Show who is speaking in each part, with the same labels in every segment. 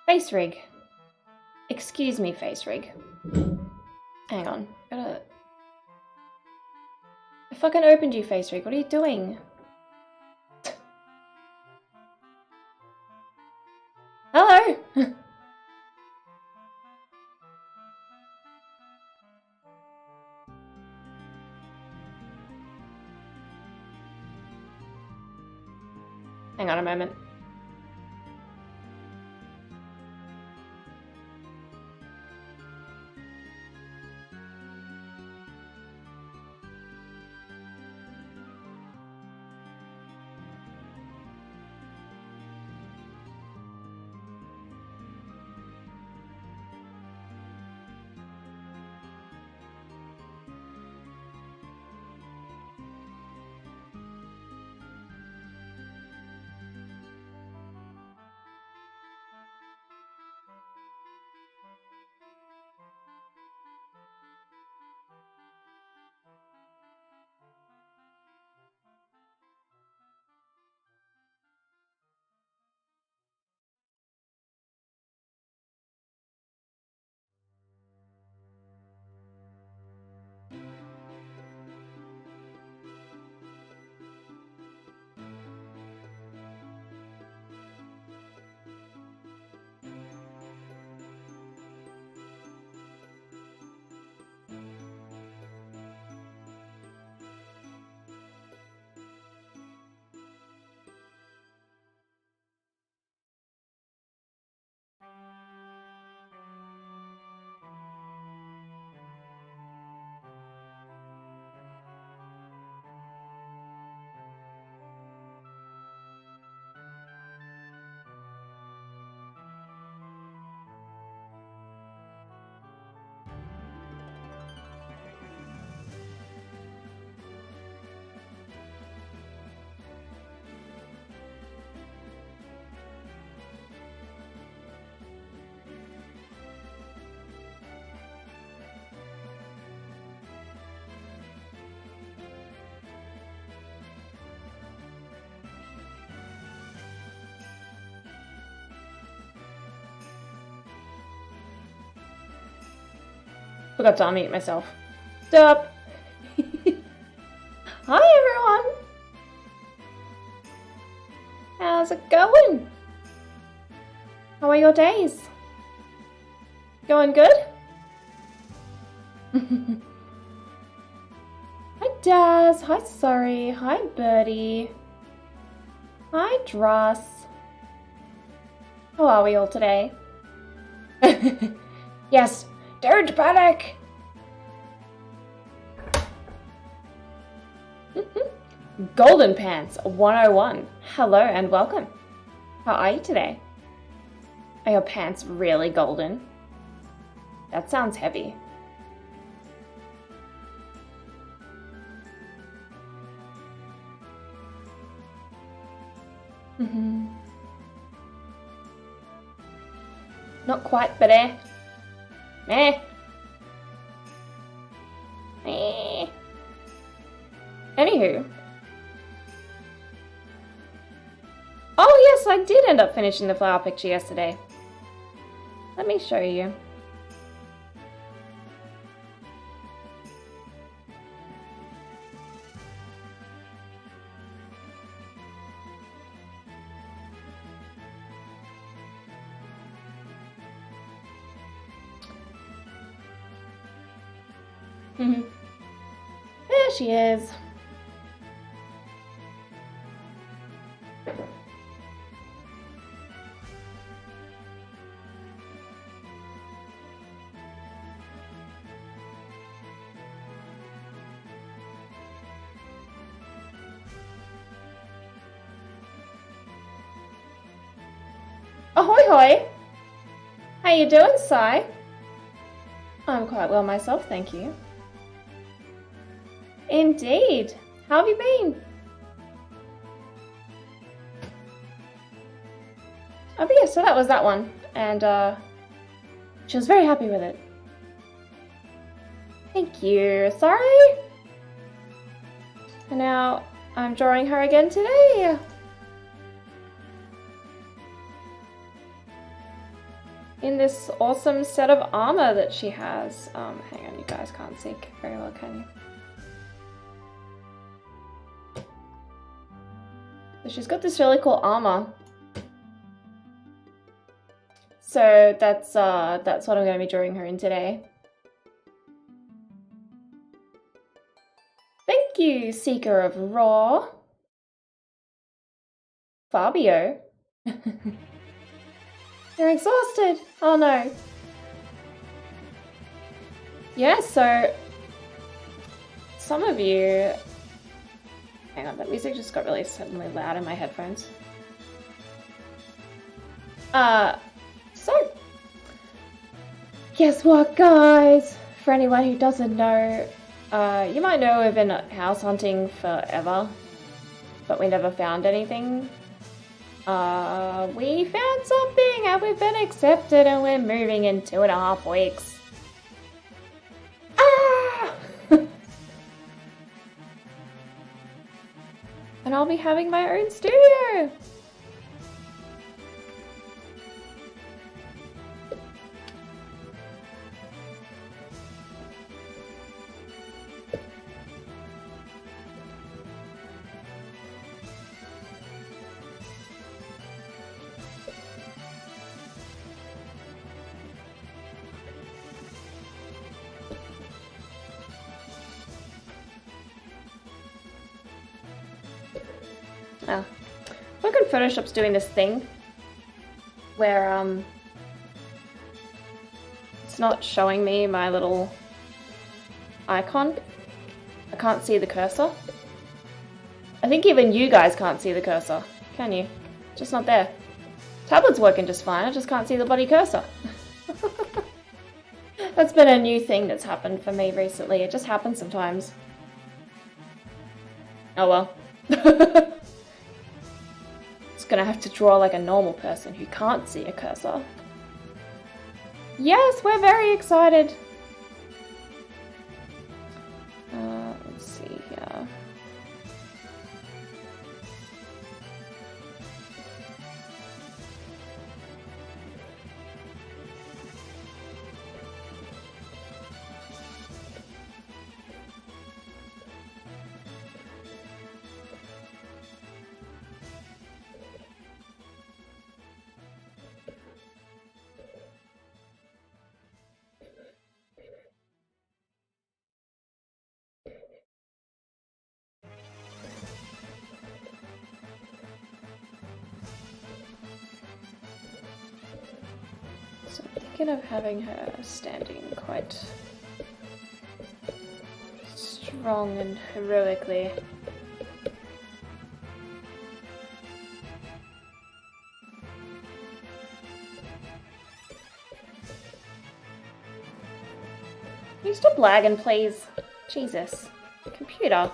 Speaker 1: Face rig. Excuse me, face rig. Hang on. I fucking opened you, face rig. What are you doing? Hello! Hang on a moment. Forgot to unmute myself. Stop! Hi everyone! How's it going? How are your days? Going good? Hi Daz, hi Sorry, hi Birdie. Hi Dross. How are we all today? Yes, don't panic! Golden Pants 101. Hello and welcome. How are you today? Are your pants really golden? That sounds heavy. Not quite, but meh. Anywho. Oh yes, I did end up finishing the flower picture yesterday. Let me show you. There she is. Ahoy hoy! How you doing, Si? I'm quite well myself, thank you. Indeed. How have you been? Oh, but yeah, so that was that one. And she was very happy with it. Thank you. Sorry? And now I'm drawing her again today. in this awesome set of armor that she has. Hang on, you guys can't see very well, can you? So she's got this really cool armor. So that's what I'm going to be drawing her in today. Thank you, Seeker of Raw. Fabio. You're exhausted. Oh no. Yeah, so some of you... Hang on, that music just got really suddenly loud in my headphones. So, guess what, guys? For anyone who doesn't know, you might know we've been house hunting forever, but we never found anything. We found something and we've been accepted and we're moving in 2.5 weeks. Ah! And I'll be having my own studio. Oh. Look at Photoshop's doing this thing where it's not showing me my little icon. I can't see the cursor. I think even you guys can't see the cursor, can you? Just not there. Tablet's working just fine, I just can't see the bloody cursor. That's been a new thing that's happened for me recently. It just happens sometimes. Oh well. Gonna have to draw like a normal person who can't see a cursor. Yes, we're very excited. Let's see here. Of having her standing quite strong and heroically. Can you stop lagging, please? Jesus. Computer.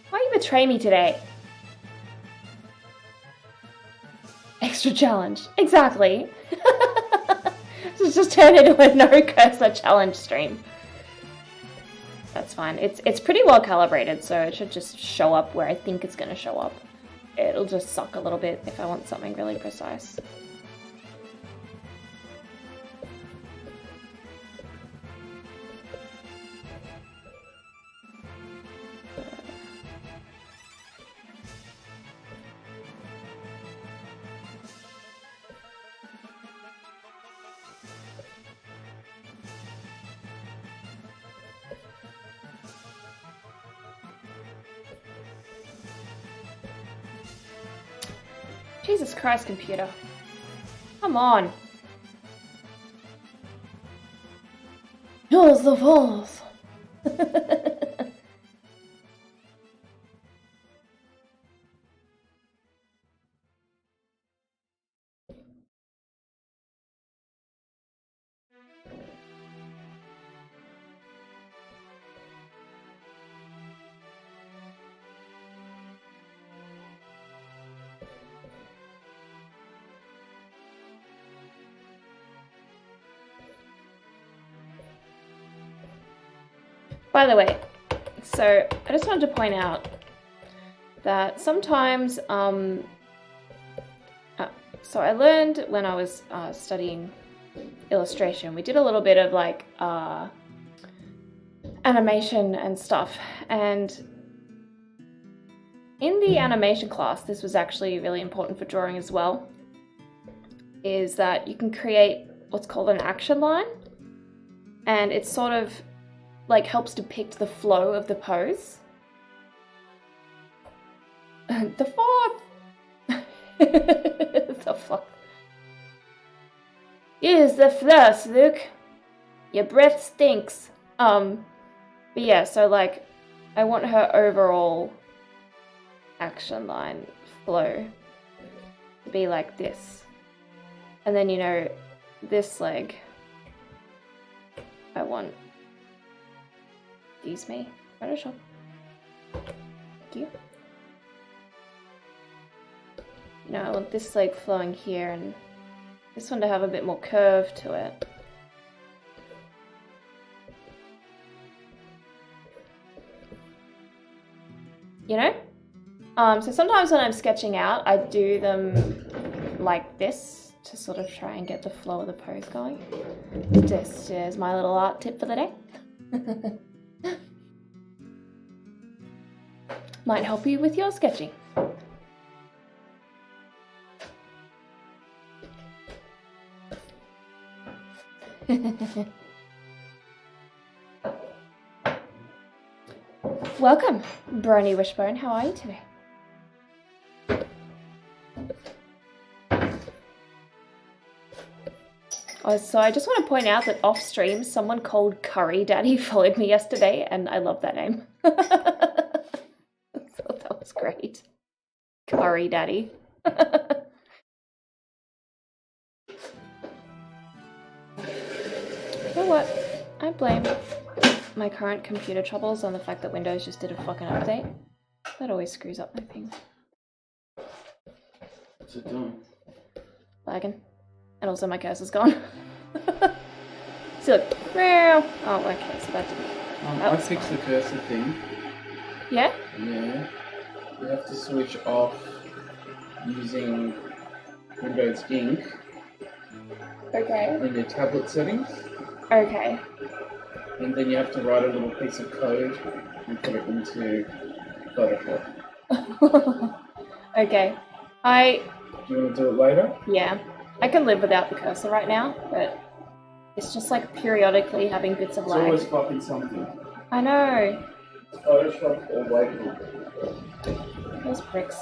Speaker 1: Why you betray me today? Extra challenge. Exactly. This just turned into a no cursor challenge stream. That's fine. It's pretty well calibrated, so it should just show up where I think it's going to show up. It'll just suck a little bit if I want something really precise. Jesus Christ, computer. Come on. Yours the falls. By the way, so I just wanted to point out that sometimes, so I learned when I was studying illustration. We did a little bit of like animation and stuff, and in the animation class, this was actually really important for drawing as well, is that you can create what's called an action line, and it sort of like helps depict the flow of the pose. The fourth! The fourth. Use the floss, Luke. Your breath stinks. But yeah, so like, I want her overall action line flow to be like this. And then, you know, this leg, I want, excuse me, Photoshop. Thank you. You know, I want this leg flowing here and this one to have a bit more curve to it. You know? So sometimes when I'm sketching out, I do them like this to sort of try and get the flow of the pose going. This is my little art tip for the day. Might help you with your sketching. Welcome, Brony Wishbone. How are you today? Oh, so I just want to point out that off stream, someone called Curry Daddy followed me yesterday, and I love that name. I thought that was great. Curry Daddy. You know what? I blame my current computer troubles on the fact that Windows just did a fucking update. That always screws up my things.
Speaker 2: What's it doing?
Speaker 1: Lagging. And also my cursor's gone. So look. Oh, okay, so that didn't.
Speaker 2: I fixed the cursor thing.
Speaker 1: Yeah?
Speaker 2: Yeah. You have to switch off using Windows Ink
Speaker 1: Okay.
Speaker 2: in your tablet settings.
Speaker 1: Okay.
Speaker 2: And then you have to write a little piece of code and put it into Photoshop.
Speaker 1: Okay.
Speaker 2: Do you want to do it later?
Speaker 1: Yeah. I can live without the cursor right now, but it's just like periodically having bits of
Speaker 2: It's
Speaker 1: lag.
Speaker 2: always fucking something.
Speaker 1: I know.
Speaker 2: Photoshop or Lightroom.
Speaker 1: Those pricks.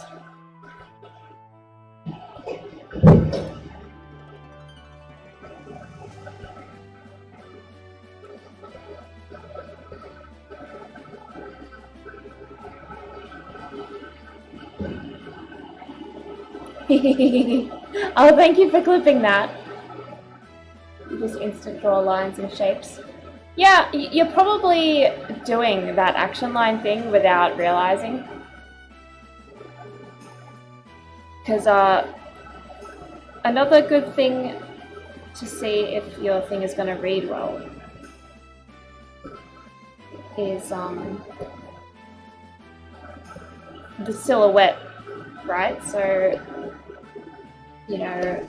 Speaker 1: Oh, thank you for clipping that. You just instant draw lines and shapes. Yeah, you're probably doing that action line thing without realizing. Because another good thing to see if your thing is going to read well is the silhouette, right? So, you know,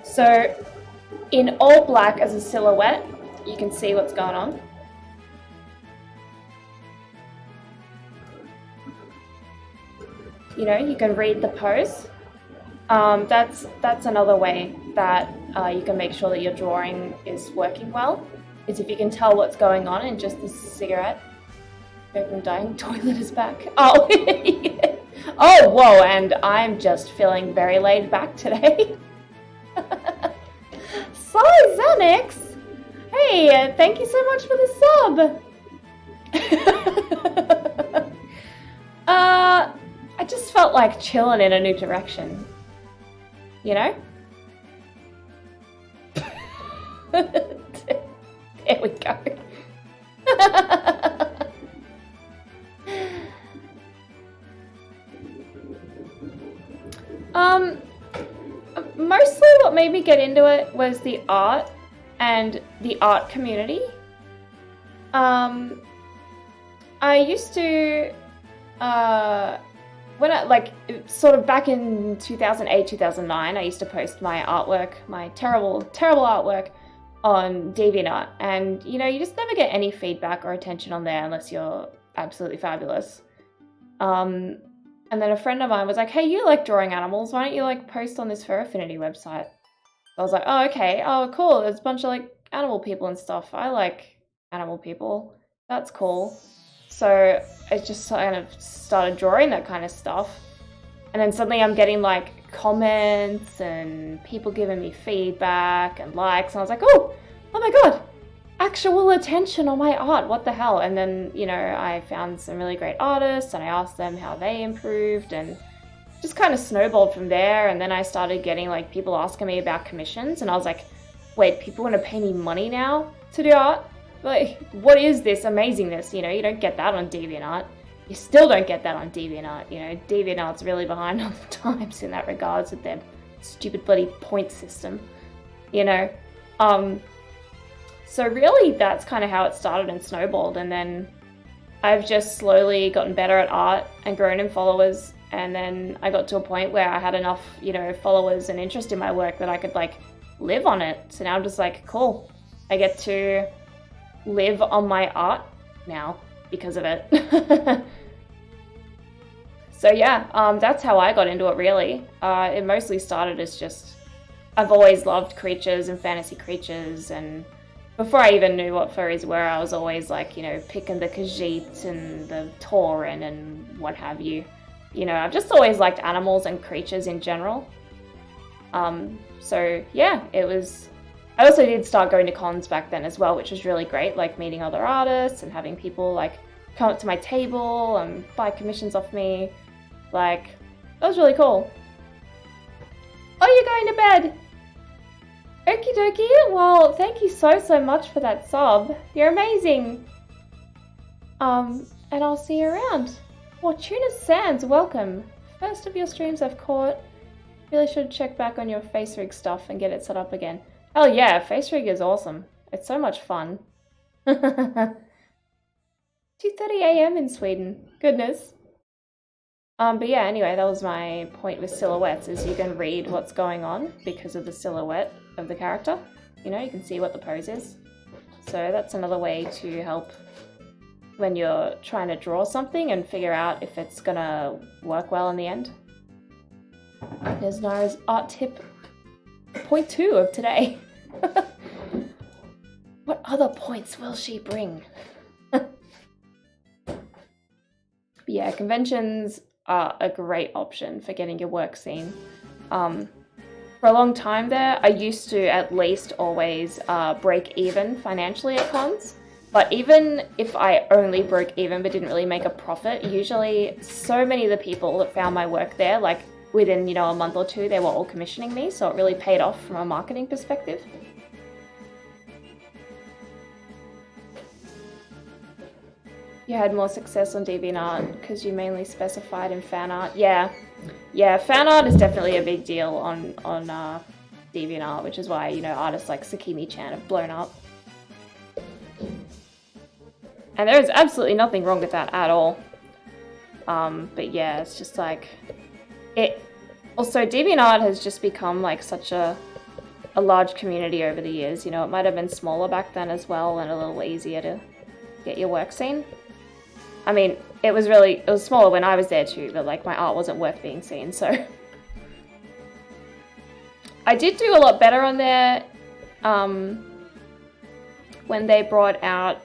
Speaker 1: so in all black as a silhouette, you can see what's going on. You know, you can read the pose. That's another way that you can make sure that your drawing is working well, is if you can tell what's going on in just the cigarette. Open dying toilet is back. Oh, yeah. Oh, whoa, and I'm just feeling very laid back today. Sorry, Xanax. Hey, thank you so much for the sub. I just felt like chilling in a new direction. You know? There we go. Mostly what made me get into it was the art and the art community. I used to, when I, like, sort of back in 2008, 2009, I used to post my artwork, my terrible, terrible artwork on DeviantArt. And, you know, you just never get any feedback or attention on there unless you're absolutely fabulous. And then a friend of mine was like, hey, you like drawing animals, why don't you like post on this Fur Affinity website? I was like, oh, okay, oh, cool, there's a bunch of like animal people and stuff. I like animal people, that's cool. So I just kind of started drawing that kind of stuff. And then suddenly I'm getting like comments and people giving me feedback and likes. And I was like, oh my God, actual attention on my art, what the hell? And then, you know, I found some really great artists and I asked them how they improved and just kind of snowballed from there. And then I started getting like people asking me about commissions and I was like, wait, people want to pay me money now to do art? Like, what is this amazingness? You know, you don't get that on DeviantArt. You still don't get that on DeviantArt. You know, DeviantArt's really behind on the times in that regards with their stupid bloody point system, you know. So really that's kind of how it started and snowballed, and then I've just slowly gotten better at art and grown in followers, and then I got to a point where I had enough, you know, followers and interest in my work that I could like live on it. So now I'm just like, cool, I get to live on my art now because of it. So yeah, that's how I got into it really. It mostly started as just, I've always loved creatures and fantasy creatures, and before I even knew what furries were, I was always like, you know, picking the Khajiit and the Tauren and what have you. You know, I've just always liked animals and creatures in general. So yeah, it was, I also did start going to cons back then as well, which was really great, like meeting other artists and having people like come up to my table and buy commissions off me. Like, that was really cool. Oh, you're going to bed? Okie dokie, well, thank you so much for that sub. You're amazing. And I'll see you around. Fortuna Sands, welcome. First of your streams I've caught. Really should check back on your face rig stuff and get it set up again. Hell yeah, face rig is awesome. It's so much fun. 2:30 AM in Sweden. Goodness. But yeah, anyway, that was my point with silhouettes, is you can read what's going on because of the silhouette of the character. You know, you can see what the pose is. So that's another way to help when you're trying to draw something and figure out if it's gonna work well in the end. There's Nara's art tip point 2 of today. What other points will she bring? Yeah, conventions are a great option for getting your work seen. For a long time there, I used to at least always break even financially at cons. But even if I only broke even but didn't really make a profit, usually so many of the people that found my work there, like within, you know, a month or two, they were all commissioning me, so it really paid off from a marketing perspective. You had more success on DeviantArt because you mainly specified in fan art. Yeah, fan art is definitely a big deal on DeviantArt, which is why, you know, artists like Sakimi-chan have blown up. And there is absolutely nothing wrong with that at all. But yeah, it's just like it. Also, DeviantArt has just become like such a large community over the years. You know, it might have been smaller back then as well and a little easier to get your work seen. I mean, it was smaller when I was there too, but like my art wasn't worth being seen, so. I did do a lot better on there when they brought out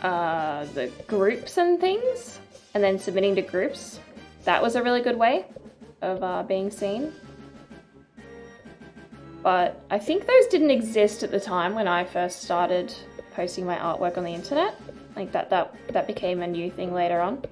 Speaker 1: the groups and things, and then submitting to groups. That was a really good way of being seen. But I think those didn't exist at the time when I first started posting my artwork on the internet. Like that became a new thing later on.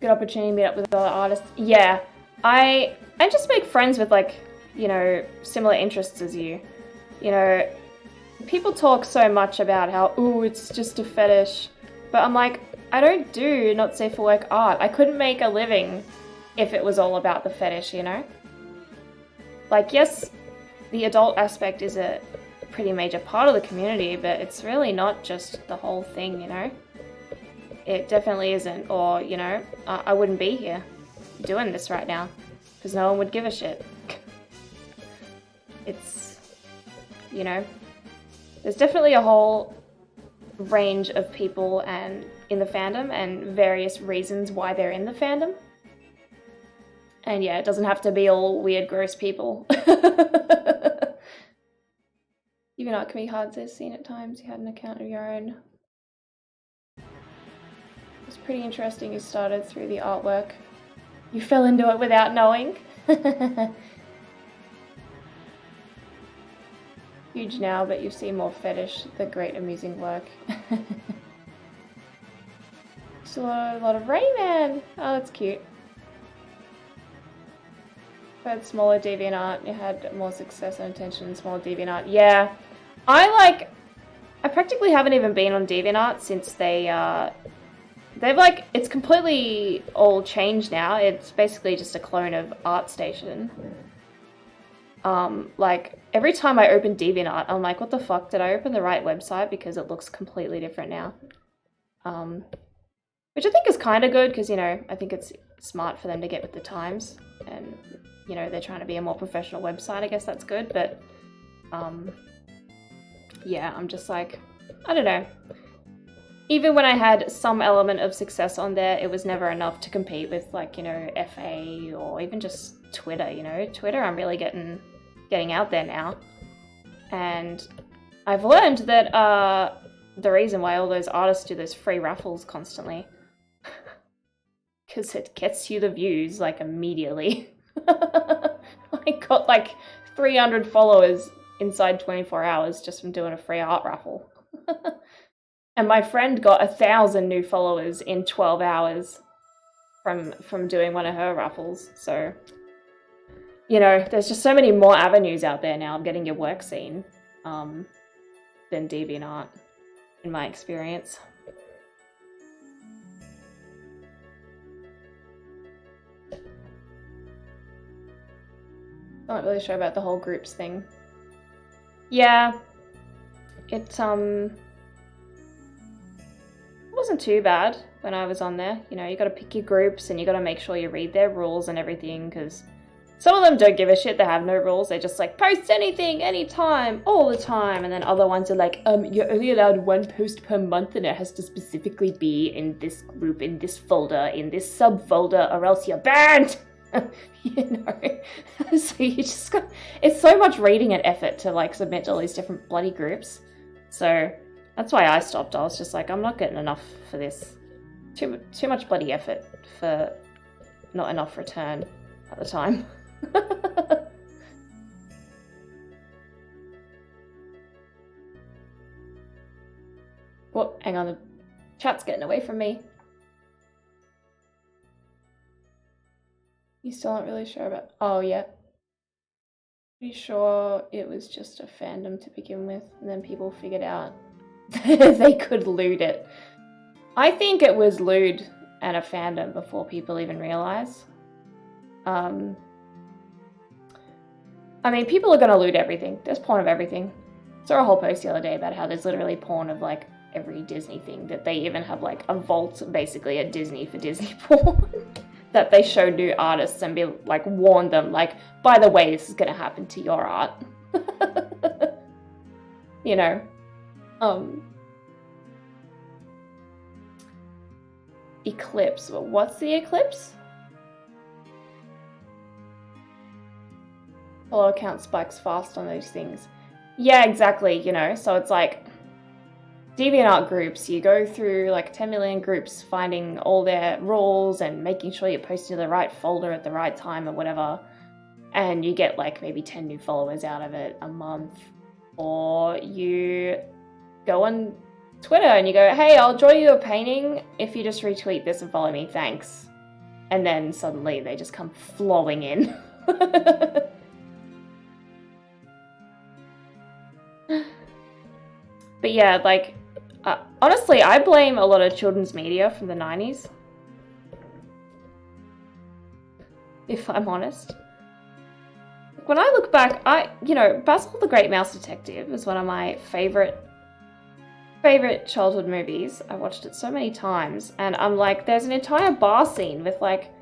Speaker 1: Good opportunity to meet up with other artists. Yeah, I just make friends with, like, you know, similar interests as you. You know, people talk so much about how, ooh, it's just a fetish. But I'm like, I don't do not safe for work art. I couldn't make a living if it was all about the fetish, you know? Like, yes, the adult aspect is a pretty major part of the community, but it's really not just the whole thing, you know? It definitely isn't, or, you know, I wouldn't be here doing this right now, because no one would give a shit. It's, you know, there's definitely a whole range of people and in the fandom and various reasons why they're in the fandom. And yeah, it doesn't have to be all weird, gross people. Even art can be hard to see at times. You had an account of your own. It's pretty interesting you started through the artwork. You fell into it without knowing. Huge now, but you see more fetish, the great amusing work. Still a lot of Rayman! Oh, that's cute. You had smaller DeviantArt, you had more success and attention in smaller DeviantArt. Yeah, I practically haven't even been on DeviantArt since they've like, it's completely all changed now. It's basically just a clone of ArtStation. Like, every time I open DeviantArt, I'm like, what the fuck, did I open the right website? Because it looks completely different now. Which I think is kind of good, because, you know, I think it's smart for them to get with the times. And, you know, they're trying to be a more professional website. I guess that's good, but, yeah, I'm just like, I don't know. Even when I had some element of success on there, it was never enough to compete with, like, you know, FA or even just Twitter, you know. Twitter, I'm really getting out there now. And I've learned that the reason why all those artists do those free raffles constantly, because it gets you the views, like, immediately. I got, like, 300 followers inside 24 hours just from doing a free art raffle. And my friend got 1,000 new followers in 12 hours from doing one of her raffles. So, you know, there's just so many more avenues out there now of getting your work seen than DeviantArt, in my experience. Not really sure about the whole groups thing. Yeah, it wasn't too bad when I was on there. You know, you gotta pick your groups and you gotta make sure you read their rules and everything, because some of them don't give a shit, they have no rules, they just like, post anything, anytime, all the time, and then other ones are like, you're only allowed one post per month and it has to specifically be in this group, in this folder, in this subfolder, or else you're banned! You know? So you just got, it's so much reading and effort to like submit to all these different bloody groups. So that's why I stopped. I was just like, I'm not getting enough for this. Too much bloody effort for not enough return at the time. What? Hang on, the chat's getting away from me. You still aren't really sure about... Oh, yeah. Pretty sure it was just a fandom to begin with, and then people figured out they could loot it. I think it was lewd and a fandom before people even realize. I mean, people are gonna loot everything. There's porn of everything. Saw a whole post the other day about how there's literally porn of like every Disney thing, that they even have like a vault basically at Disney for Disney porn that they show new artists and be like, warn them like, by the way, this is gonna happen to your art. You know. Eclipse. What's the eclipse? Follow account spikes fast on those things. Yeah, exactly, you know, so it's like DeviantArt groups, you go through like 10 million groups finding all their rules and making sure you're posting to the right folder at the right time or whatever, and you get like maybe 10 new followers out of it a month. Or you go on Twitter and you go, hey, I'll draw you a painting if you just retweet this and follow me, thanks. And then suddenly they just come flowing in. But yeah, like, honestly, I blame a lot of children's media from the 90s. If I'm honest. When I look back, you know, Basil the Great Mouse Detective is one of my favorite childhood movies. I watched it so many times, and I'm like, there's an entire bar scene with like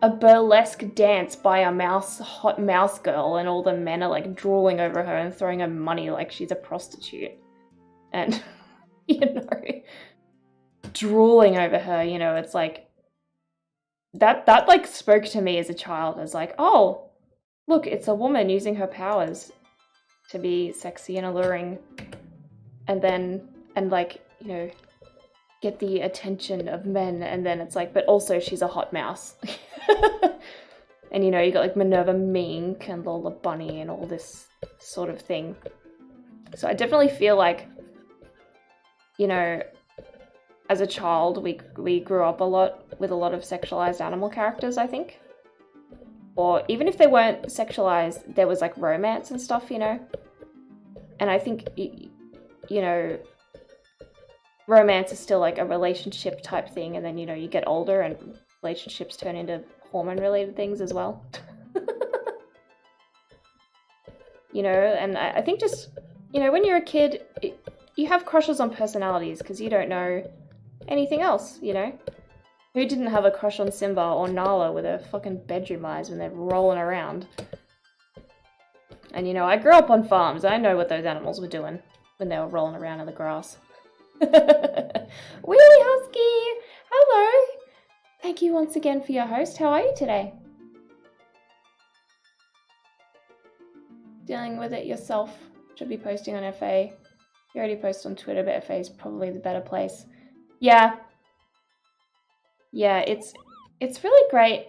Speaker 1: a burlesque dance by a hot mouse girl, and all the men are like drooling over her and throwing her money like she's a prostitute. And, you know, drooling over her, you know, it's like, that like spoke to me as a child as like, oh, look, it's a woman using her powers to be sexy and alluring, and like, you know, get the attention of men, and then it's like, but also she's a hot mouse. And, you know, you got like Minerva Mink and Lola Bunny and all this sort of thing. So I definitely feel like, you know, as a child, we grew up a lot with a lot of sexualized animal characters, I think. Or even if they weren't sexualized, there was like romance and stuff, you know. And I think, you know, romance is still like a relationship type thing, and then, you know, you get older and relationships turn into hormone related things as well. You know, and I think just, you know, when you're a kid, you have crushes on personalities because you don't know anything else, you know? Who didn't have a crush on Simba or Nala with their fucking bedroom eyes when they're rolling around? And, you know, I grew up on farms. I know what those animals were doing when they were rolling around in the grass. Wheelie Husky! Hello! Thank you once again for your host. How are you today? Dealing with it yourself. Should be posting on FA. You already post on Twitter, but FA is probably the better place. Yeah. Yeah, it's really great.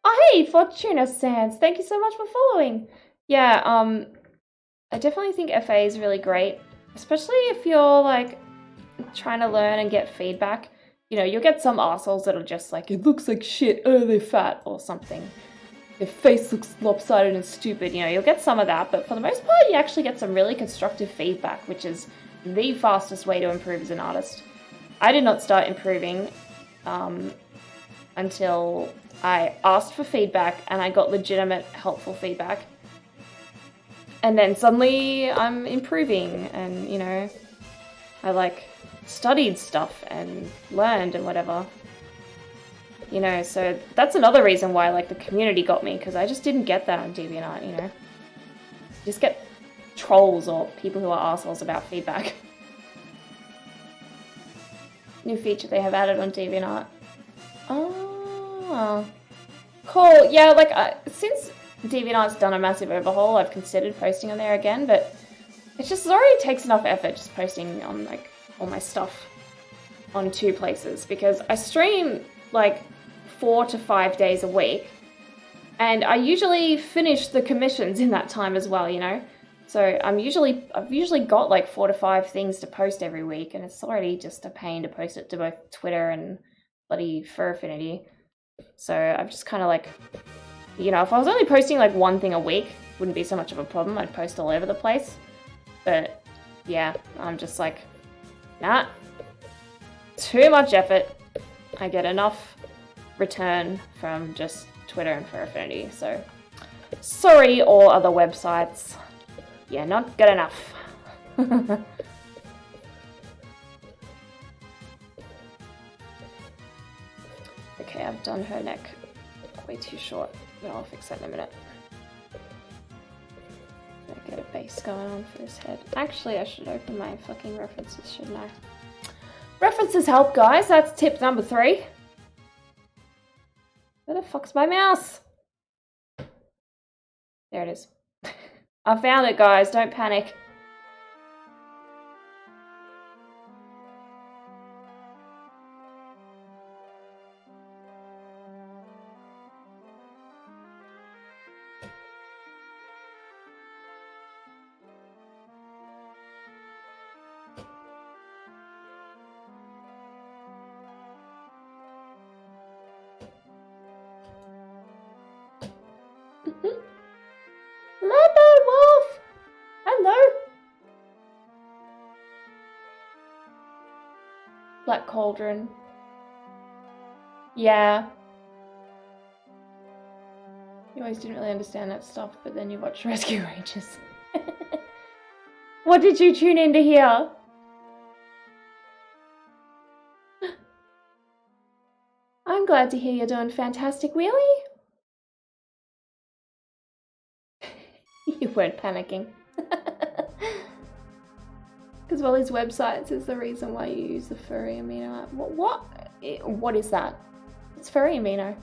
Speaker 1: Oh, hey, Fortuna Sands. Thank you so much for following. Yeah, I definitely think FA is really great, especially if you're, like, trying to learn and get feedback. You know, you'll get some assholes that'll just, like, it looks like shit, oh, they're fat, or something. Their face looks lopsided and stupid, you know, you'll get some of that, but for the most part, you actually get some really constructive feedback, which is the fastest way to improve as an artist. I did not start improving until I asked for feedback and I got legitimate, helpful feedback. And then suddenly I'm improving, and, you know, I, like, studied stuff and learned and whatever. You know, so that's another reason why, like, the community got me, because I just didn't get that on DeviantArt, you know. You just get trolls or people who are assholes about feedback. New feature they have added on DeviantArt. Oh, cool. Yeah, like, since DeviantArt's done a massive overhaul, I've considered posting on there again, but it already takes enough effort just posting on, like, all my stuff on 2 places, because I stream, like, 4 to 5 days a week, and I usually finish the commissions in that time as well, you know? So I've usually got like 4 to 5 things to post every week, and it's already just a pain to post it to both Twitter and bloody Fur Affinity. So I've just kind of like, you know, if I was only posting like 1 thing a week, wouldn't be so much of a problem. I'd post all over the place. But yeah, I'm just like, nah, too much effort. I get enough return from just Twitter and Fur Affinity, so Sorry, all other websites. Yeah, not good enough. Okay, I've done her neck way too short, but I'll fix that in a minute. Gotta get a base going on for this head. Actually, I should open my fucking references, shouldn't I? References help, guys. That's tip number 3. Where the fuck's my mouse? There it is. I found it, guys. Don't panic. Leopard wolf! Hello! Black cauldron. Yeah. You always didn't really understand that stuff, but then you watched Rescue Rangers. What did you tune in to hear? I'm glad to hear you're doing fantastic, Wheelie. You weren't panicking. Because Wally's websites is the reason why you use the Furry amino app. What is that? It's Furry amino.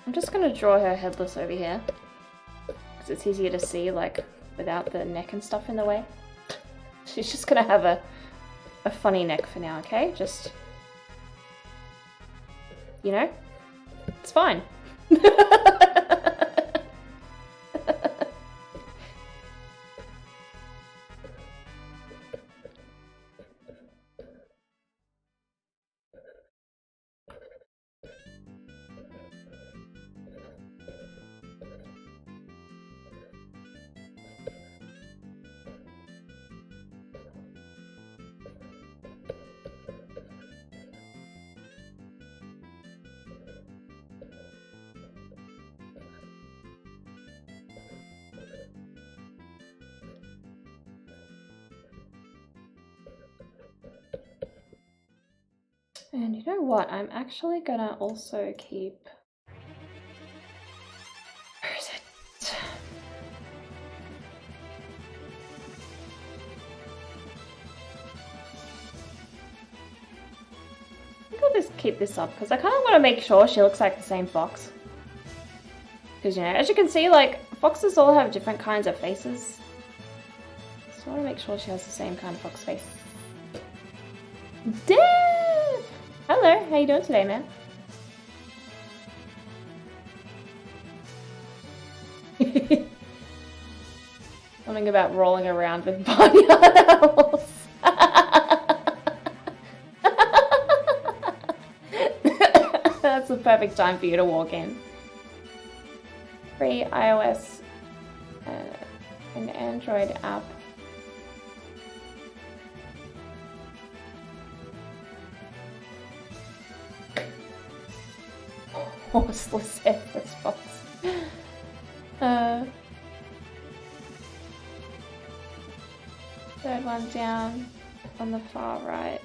Speaker 1: I'm just going to draw her headless over here, because it's easier to see, like, without the neck and stuff in the way. She's just going to have a funny neck for now, okay? Just, you know, it's fine. And you know what? I'm actually gonna also keep... Where is it? I think I'll just keep this up because I kind of want to make sure she looks like the same fox. Because, you know, as you can see, like, foxes all have different kinds of faces. So I want to make sure she has the same kind of fox face. Dev! Hello, how you doing today, man? Something about rolling around with barnyard animals. That's the perfect time for you to walk in. Free iOS and Android app. Horseless headless fox. Third one down on the far right.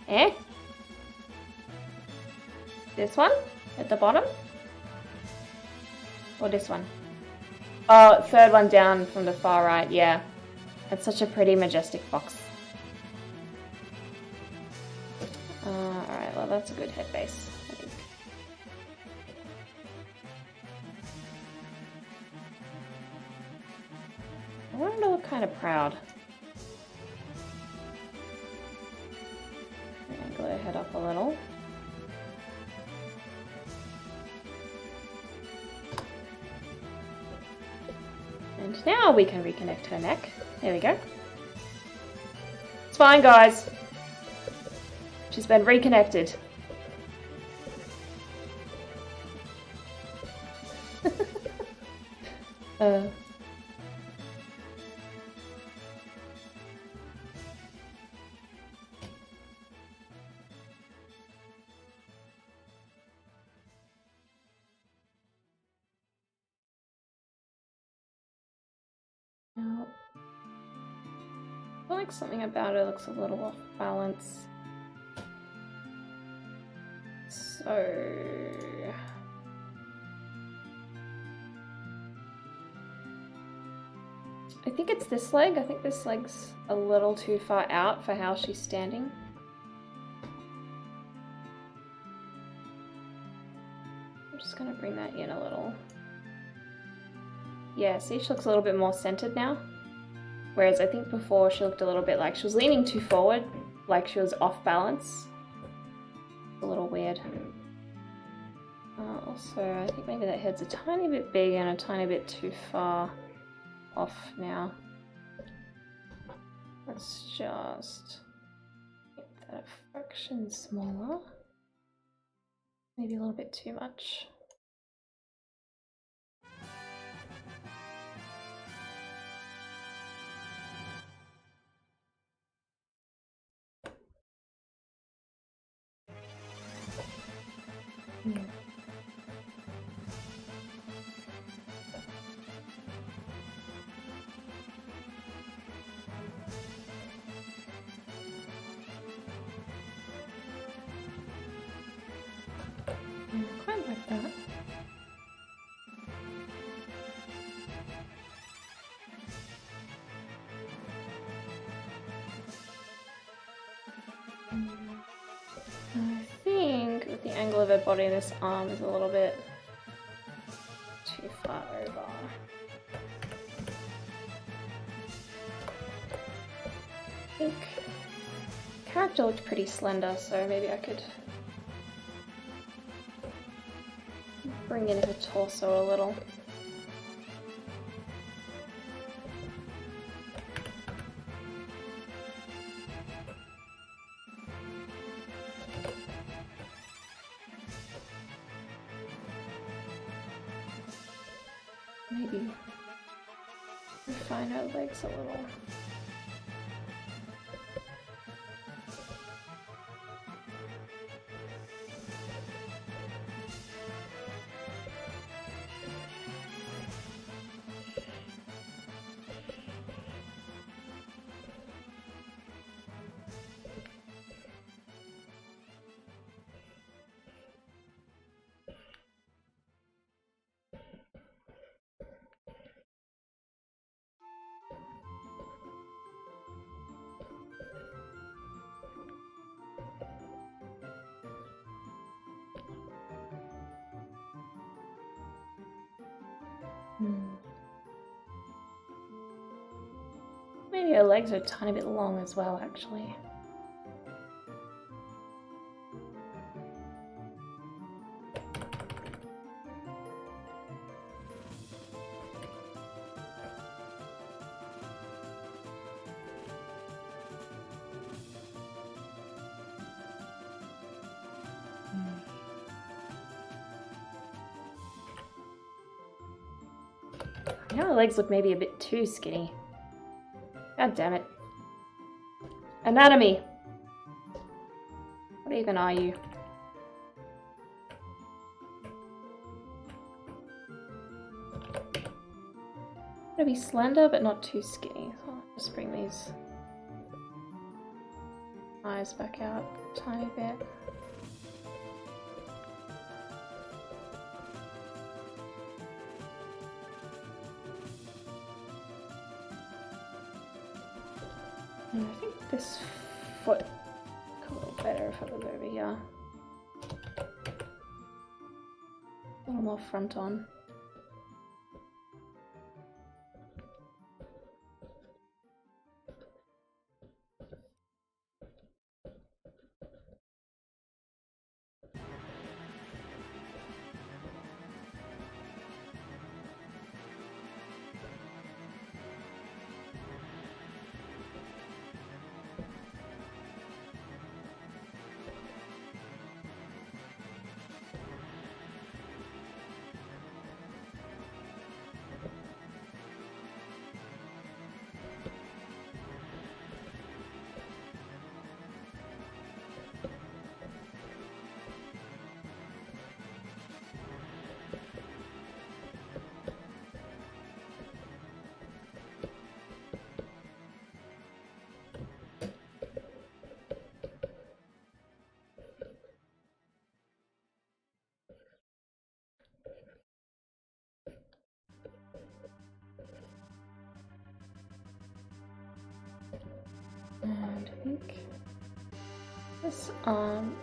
Speaker 1: Eh? This one at the bottom? Or this one? Oh, third one down from the far right, yeah. That's such a pretty majestic fox. Alright, well that's a good head base, I think. I want him to look kind of proud. wiggle her head up a little. And now we can reconnect her neck. There we go. It's fine, guys. She's been reconnected. Now, I feel like something about her looks a little off balance. So I think it's this leg. I think this leg's a little too far out for how she's standing. I'm just gonna bring that in a little. Yeah, see, she looks a little bit more centered now. Whereas I think before she looked a little bit like she was leaning too forward, like she was off balance. A little weird. Also, I think maybe that head's a tiny bit big and a tiny bit too far off now. Let's just make that a fraction smaller. Maybe a little bit too much. Quite like that. I think with the angle of her body, this arm is a little bit too far over. I think the character looked pretty slender, so maybe I could bring in her torso a little. Maybe refine her legs a little. Maybe her legs are a tiny bit long as well, actually. Now her legs look maybe a bit too skinny. God damn it. Anatomy! What even are you? Gotta be slender but not too skinny. So I'll just bring these eyes back out a tiny bit. And I think this foot would come a little better if it was over here. A little more front on. This arm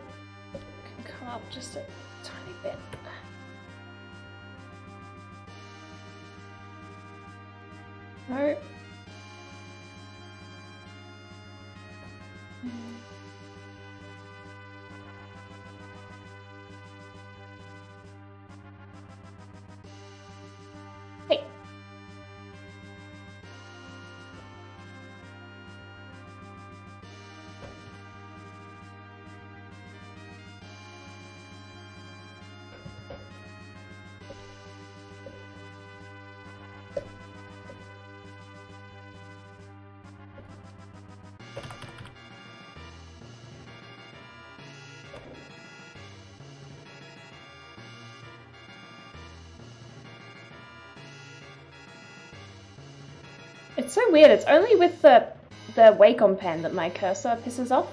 Speaker 1: can come up just a tiny bit. No. Hey. It's so weird. It's only with the Wacom pen that my cursor pisses off.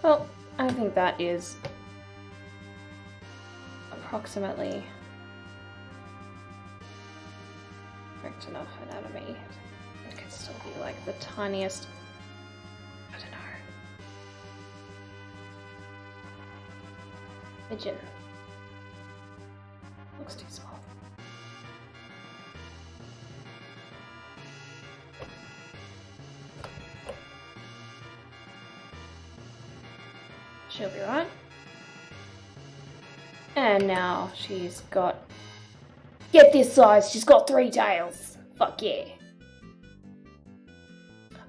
Speaker 1: Well, I think that is approximately correct enough anatomy. It could still be like the tiniest, I don't know, pigeon. Looks too small. She'll be right. And now she's got... Get this size, she's got 3 tails. Fuck yeah.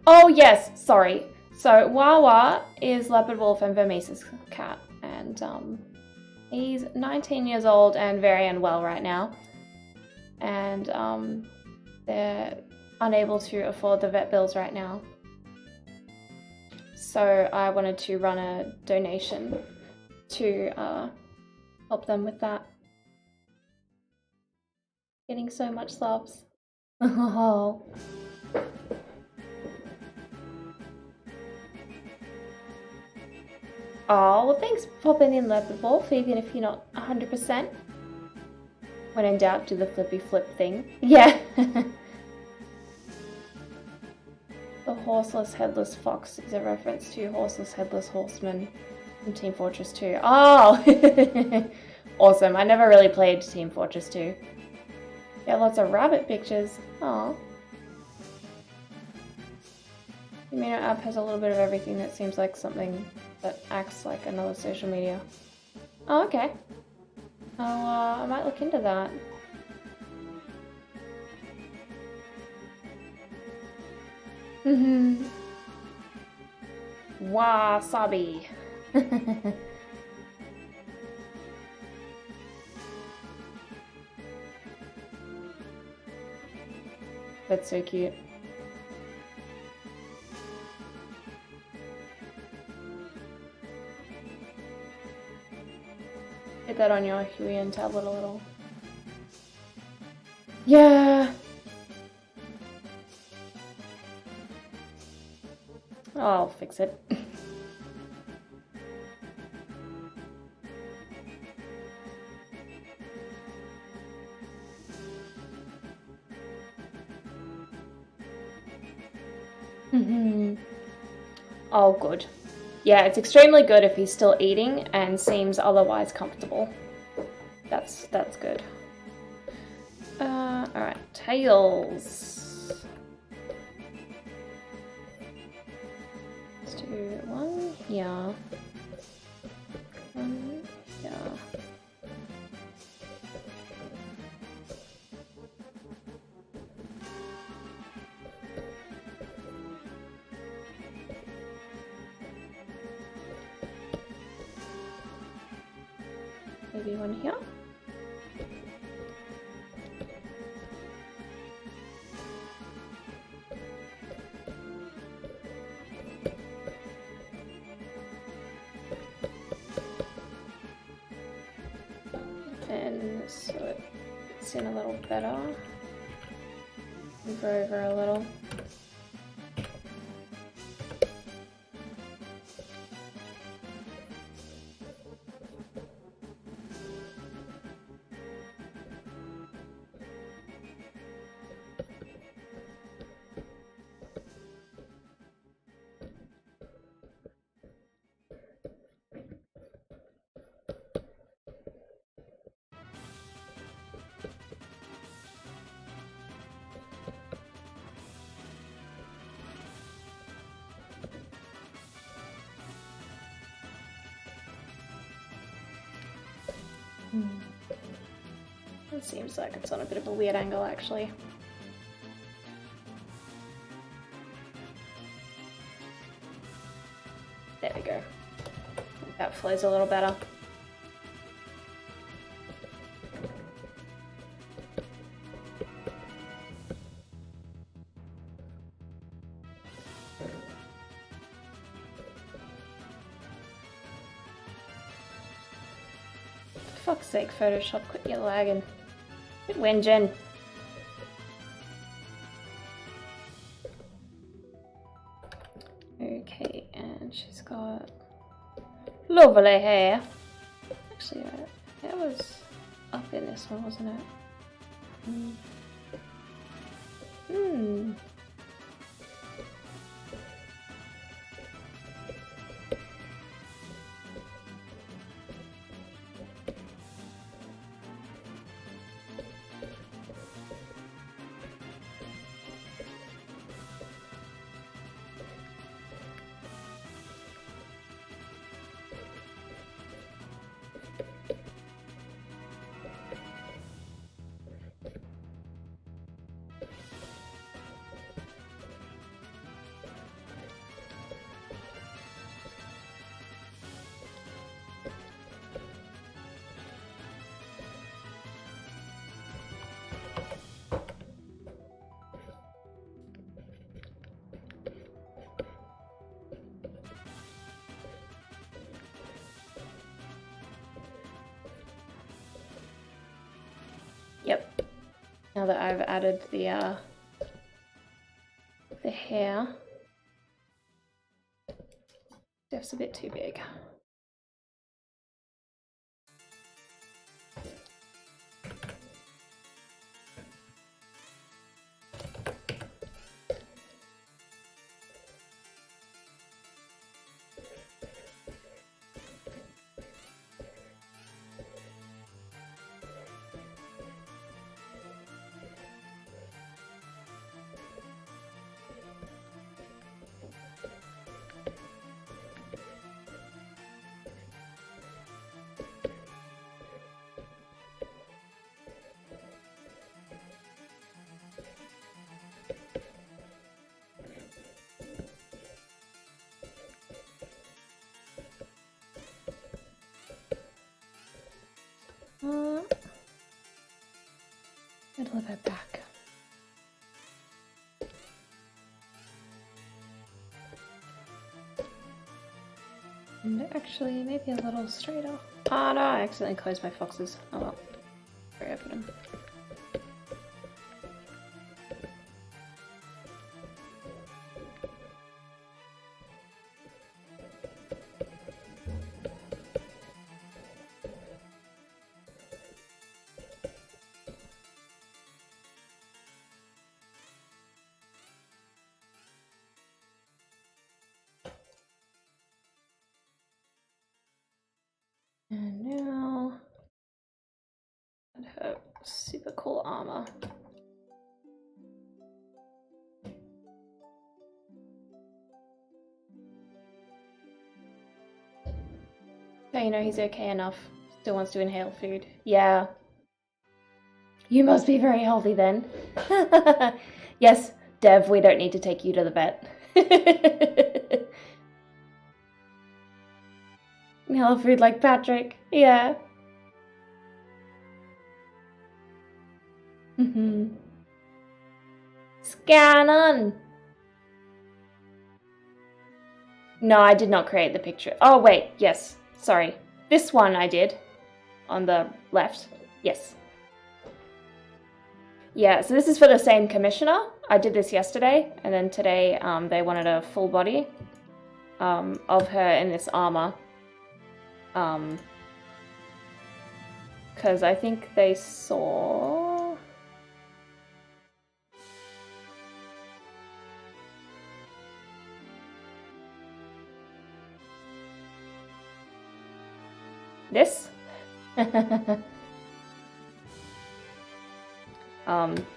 Speaker 1: Oh yes, sorry. So Wawa is Leopard Wolf and Vermeese's cat. And he's 19 years old and very unwell right now. And they're unable to afford the vet bills right now. So I wanted to run a donation to help them with that. Getting so much loves. Oh. Oh, well thanks for popping in, Leopard Wolf, even if you're not 100%. When in doubt, do the flippy flip thing. Yeah. The horseless headless fox is a reference to horseless headless horseman from Team Fortress 2. Oh! Awesome. I never really played Team Fortress 2. Yeah, lots of rabbit pictures. Oh. The Amino app has a little bit of everything that seems like something that acts like another social media. Oh, okay. I might look into that. Wasabi. That's so cute. Hit that on your Huion tablet a little. Yeah. I'll fix it. Oh, good. Yeah, it's extremely good if he's still eating and seems otherwise comfortable. That's good. Alright, tails. Let's do one here. One here. Maybe one here. And so it's in a little better. Move her over a little. It seems like it's on a bit of a weird angle, actually. There we go. That flows a little better. For fuck's sake, Photoshop, quit your lagging. Quit whinging. Okay, and she's got lovely hair. Actually, her hair was up in this one, wasn't it? Hmm. Yep. Now that I've added the hair, Jeff's a bit too big. Middle of her back. And actually, maybe a little straighter. Oh no, I accidentally closed my foxes. Oh well. Reopen them. And now, and her super cool armor. So you know he's okay enough. Still wants to inhale food. Yeah. You must be very healthy then. Yes, Dev, we don't need to take you to the vet. Inhale food like Patrick. Yeah. Scan on. No, I did not create the picture. Oh, wait. Yes. Sorry. This one I did. On the left. Yes. Yeah, so this is for the same commissioner. I did this yesterday, and then today they wanted a full body of her in this armor. Because I think they saw... this?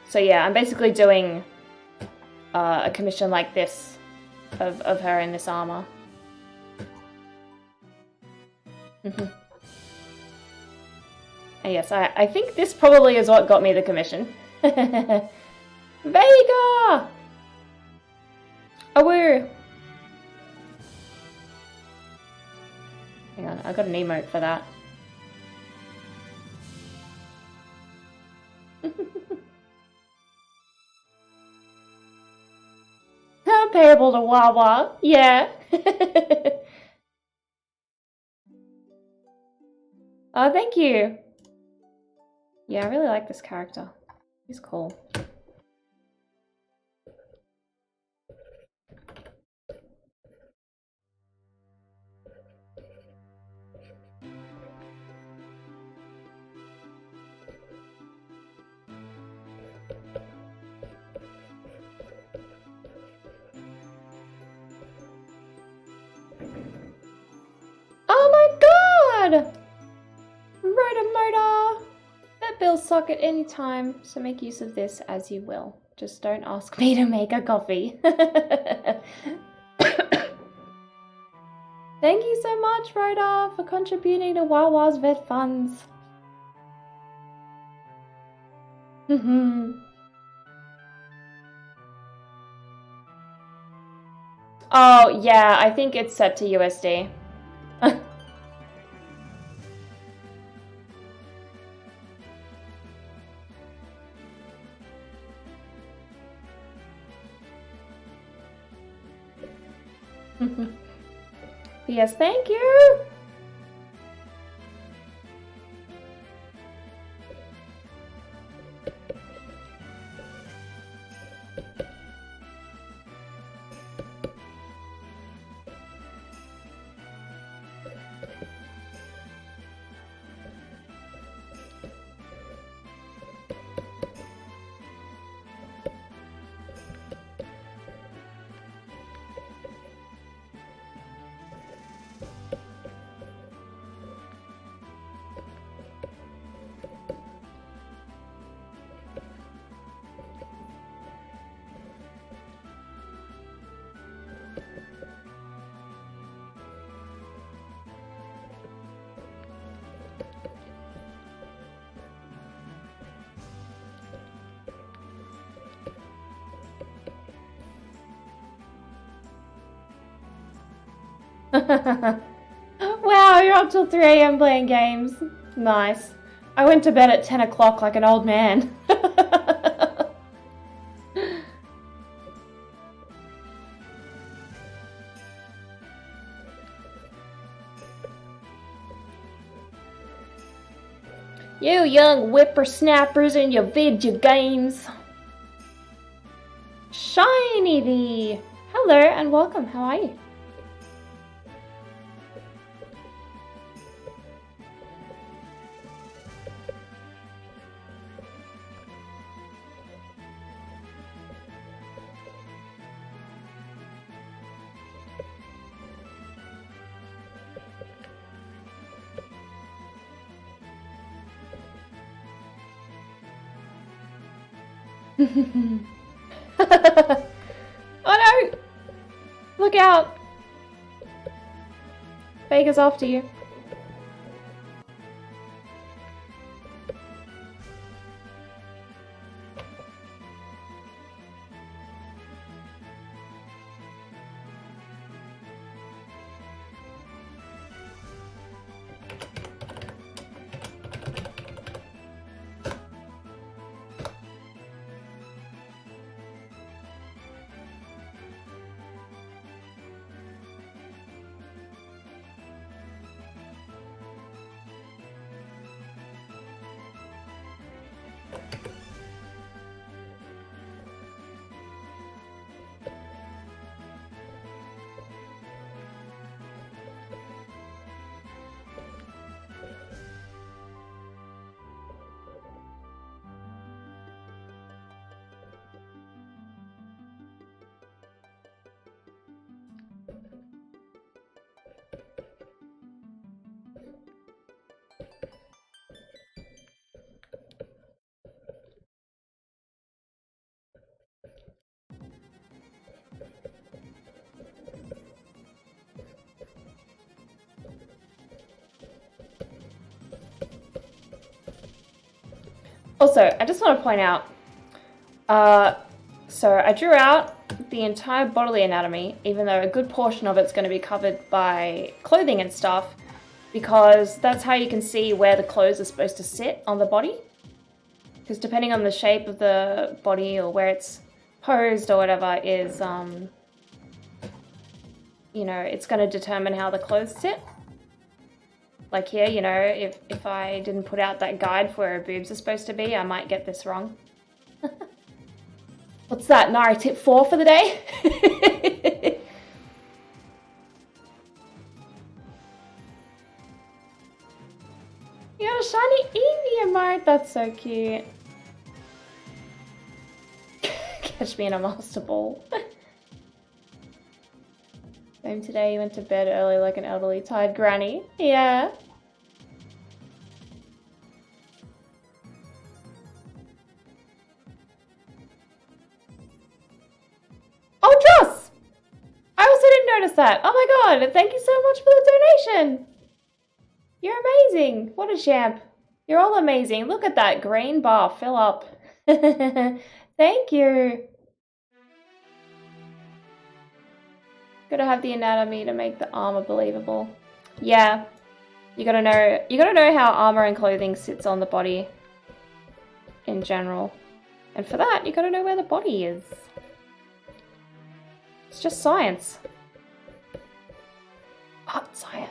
Speaker 1: So yeah, I'm basically doing a commission like this of her in this armor. And yes, I think this probably is what got me the commission. Vega! Awoo! Hang on, I got an emote for that. Payable to Wawa, yeah. Oh, thank you. Yeah, I really like this character. He's cool. Oh my god! Rotomotor! That bill suck at any time, so make use of this as you will. Just don't ask me to make a coffee. Thank you so much, Rhoda, for contributing to Wawa's vet funds. Oh, yeah, I think it's set to USD. Yes, thank you. Wow, you're up till 3 AM playing games. Nice. I went to bed at 10 o'clock like an old man. You young whippersnappers in your video games. Shiny thee. Hello and welcome. How are you? Oh no! Look out! Vega's after you. Also, I just want to point out, so I drew out the entire bodily anatomy, even though a good portion of it's going to be covered by clothing and stuff, because that's how you can see where the clothes are supposed to sit on the body. Because depending on the shape of the body or where it's posed or whatever is, you know, it's going to determine how the clothes sit. Like here, you know, if I didn't put out that guide for where boobs are supposed to be, I might get this wrong. What's that, Nari? Tip 4 for the day? You got a shiny Eevee emote. That's so cute. Catch me in a master ball. Same today, you went to bed early like an elderly tired granny. Yeah. Oh, Joss! I also didn't notice that. Oh my god, thank you so much for the donation. You're amazing. What a champ. You're all amazing. Look at that green bar fill up. Thank you. Gotta have the anatomy to make the armor believable. Yeah. You gotta know how armor and clothing sits on the body in general. And for that, you gotta know where the body is. It's just science. Art science.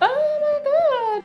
Speaker 1: Oh my god!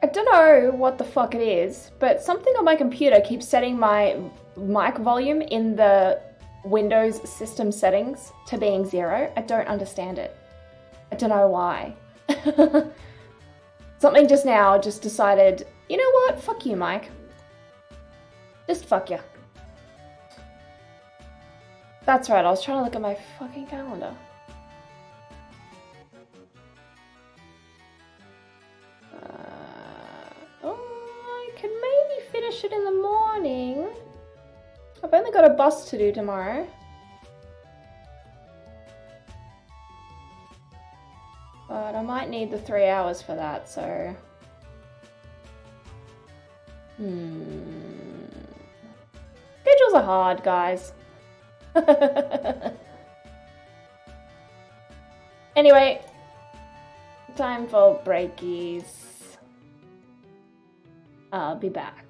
Speaker 1: I don't know what the fuck it is, but something on my computer keeps setting my mic volume in the Windows system settings to being 0. I don't understand it. I don't know why. Something just now just decided, you know what? Fuck you, Mike. Just fuck you. That's right, I was trying to look at my fucking calendar. I can maybe finish it in the morning. I've only got a bus to do tomorrow. But I might need the 3 hours for that, so... Schedules are hard, guys. Anyway, time for breakies. I'll be back.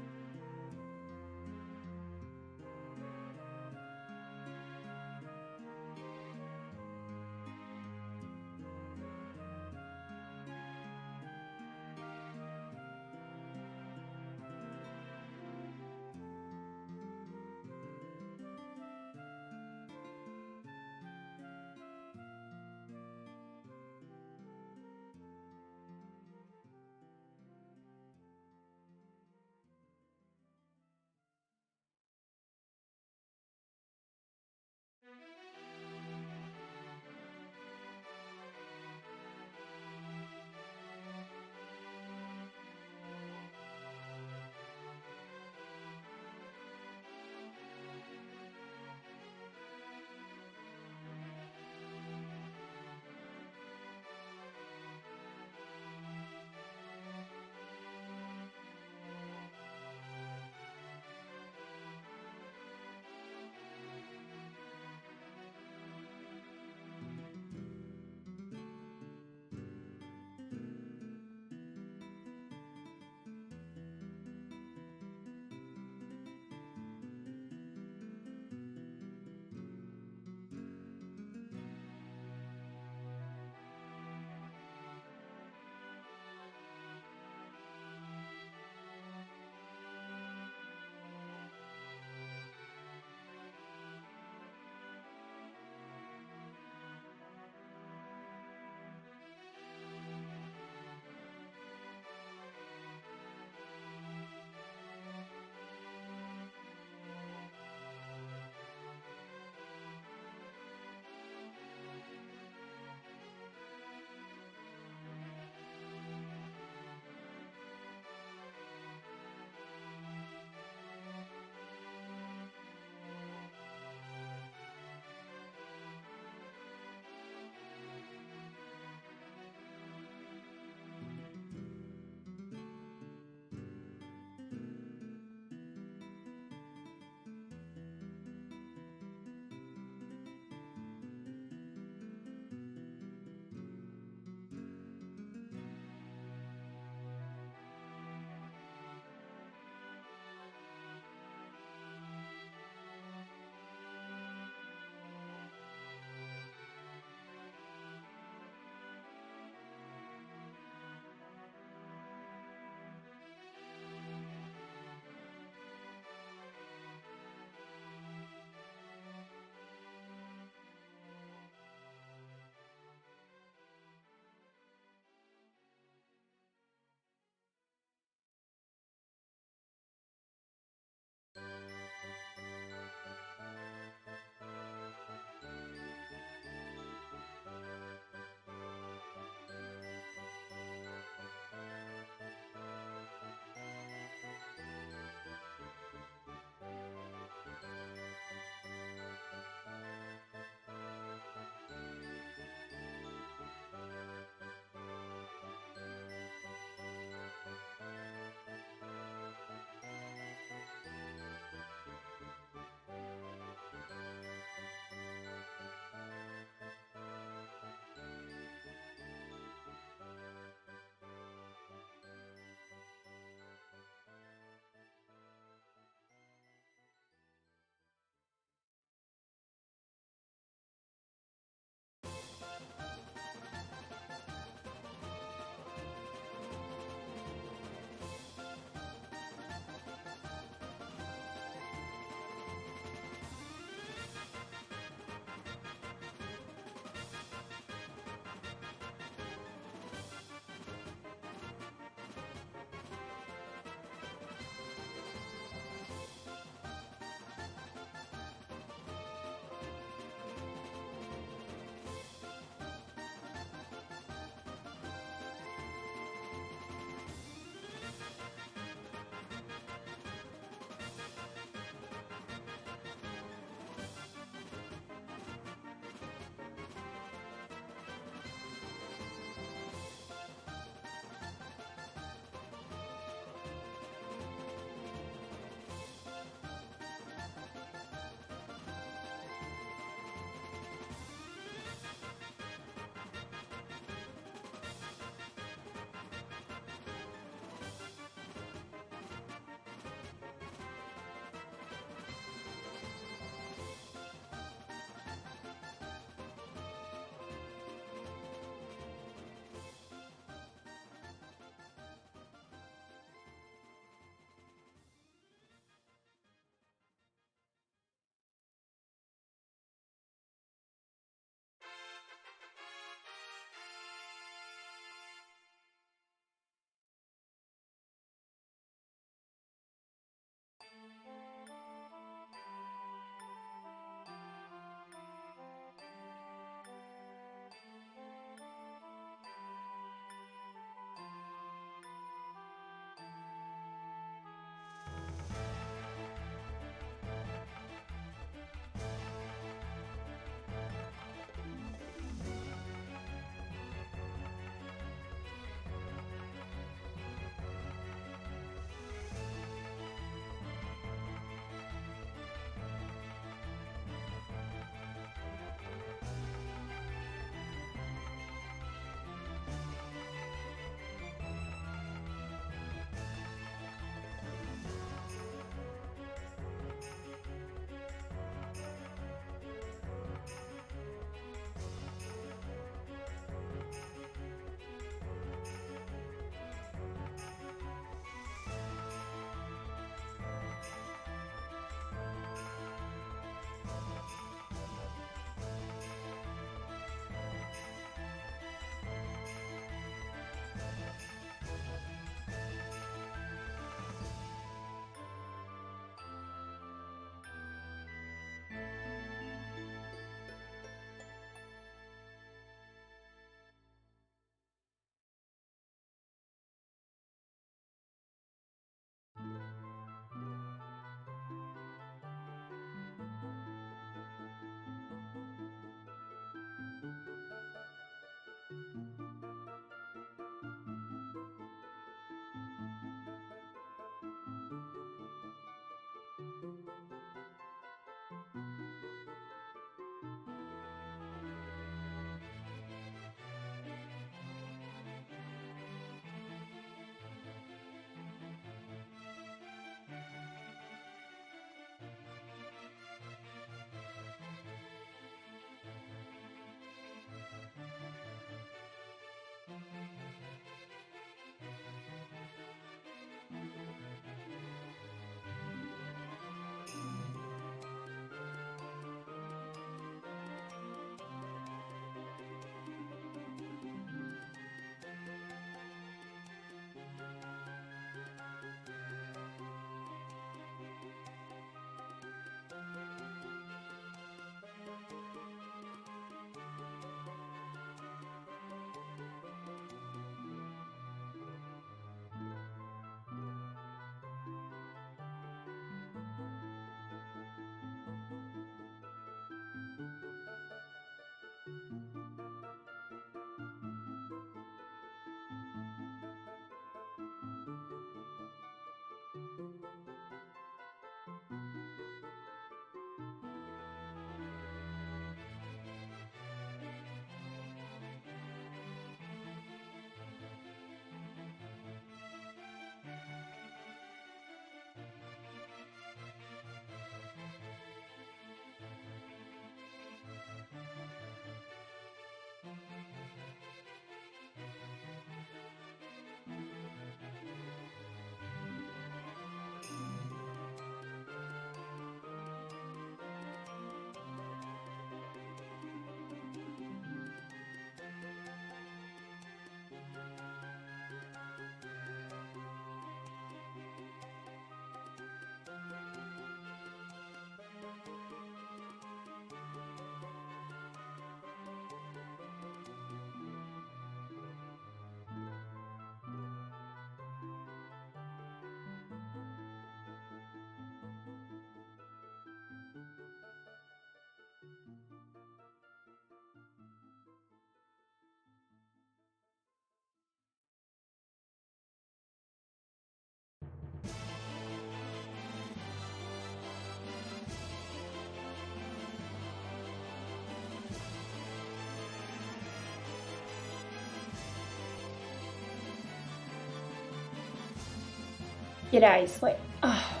Speaker 1: G'day, sleep. Oh.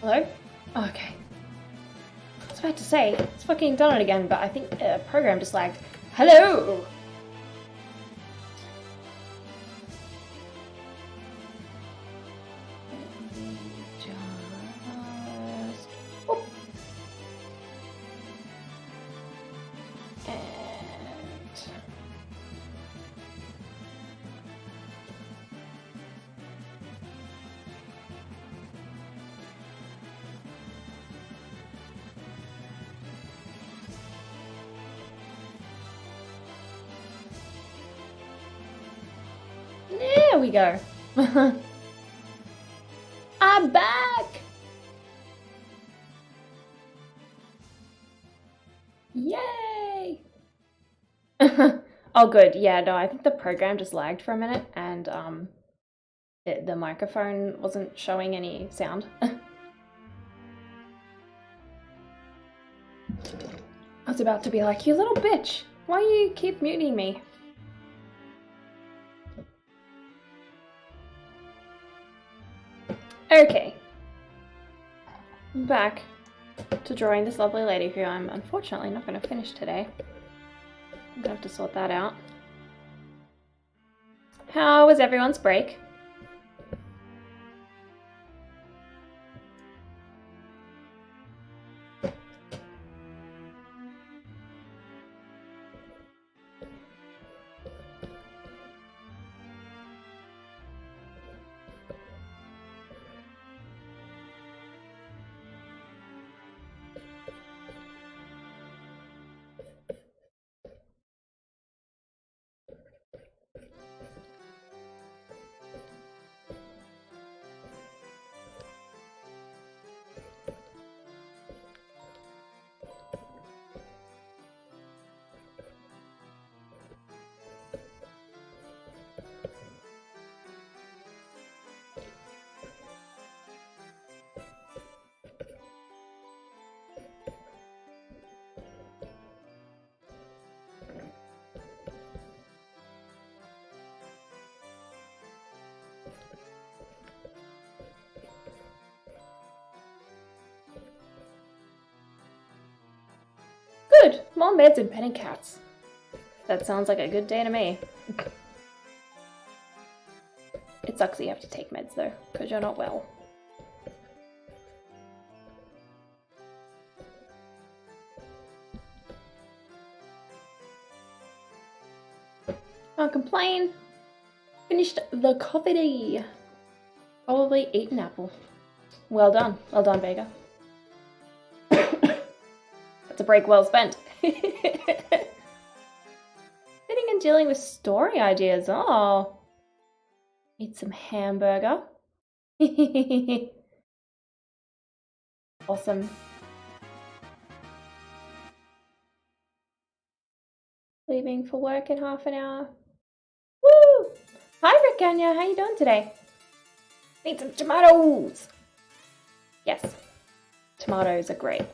Speaker 1: Hello? Oh, okay. I was about to say, it's fucking done it again, but I think the program just lagged. Hello! There we go. I'm back! Yay! Oh, good. Yeah, no, I think the program just lagged for a minute and the microphone wasn't showing any sound. I was about to be like, you little bitch, why you keep muting me? Okay. I'm back to drawing this lovely lady who I'm unfortunately not going to finish today. I'm going to have to sort that out. How was everyone's break? Good! More meds and petting cats. That sounds like a good day to me. It sucks that you have to take meds though, because you're not well. Can't complain. Finished the coffee. Probably ate an apple. Well done. Well done, Vega. That's a break well spent. Sitting and dealing with story ideas. Oh. Eat some hamburger. Awesome. Leaving for work in half an hour. Woo! Hi, Ricania. How you doing today? Need some tomatoes. Yes. Tomatoes are great.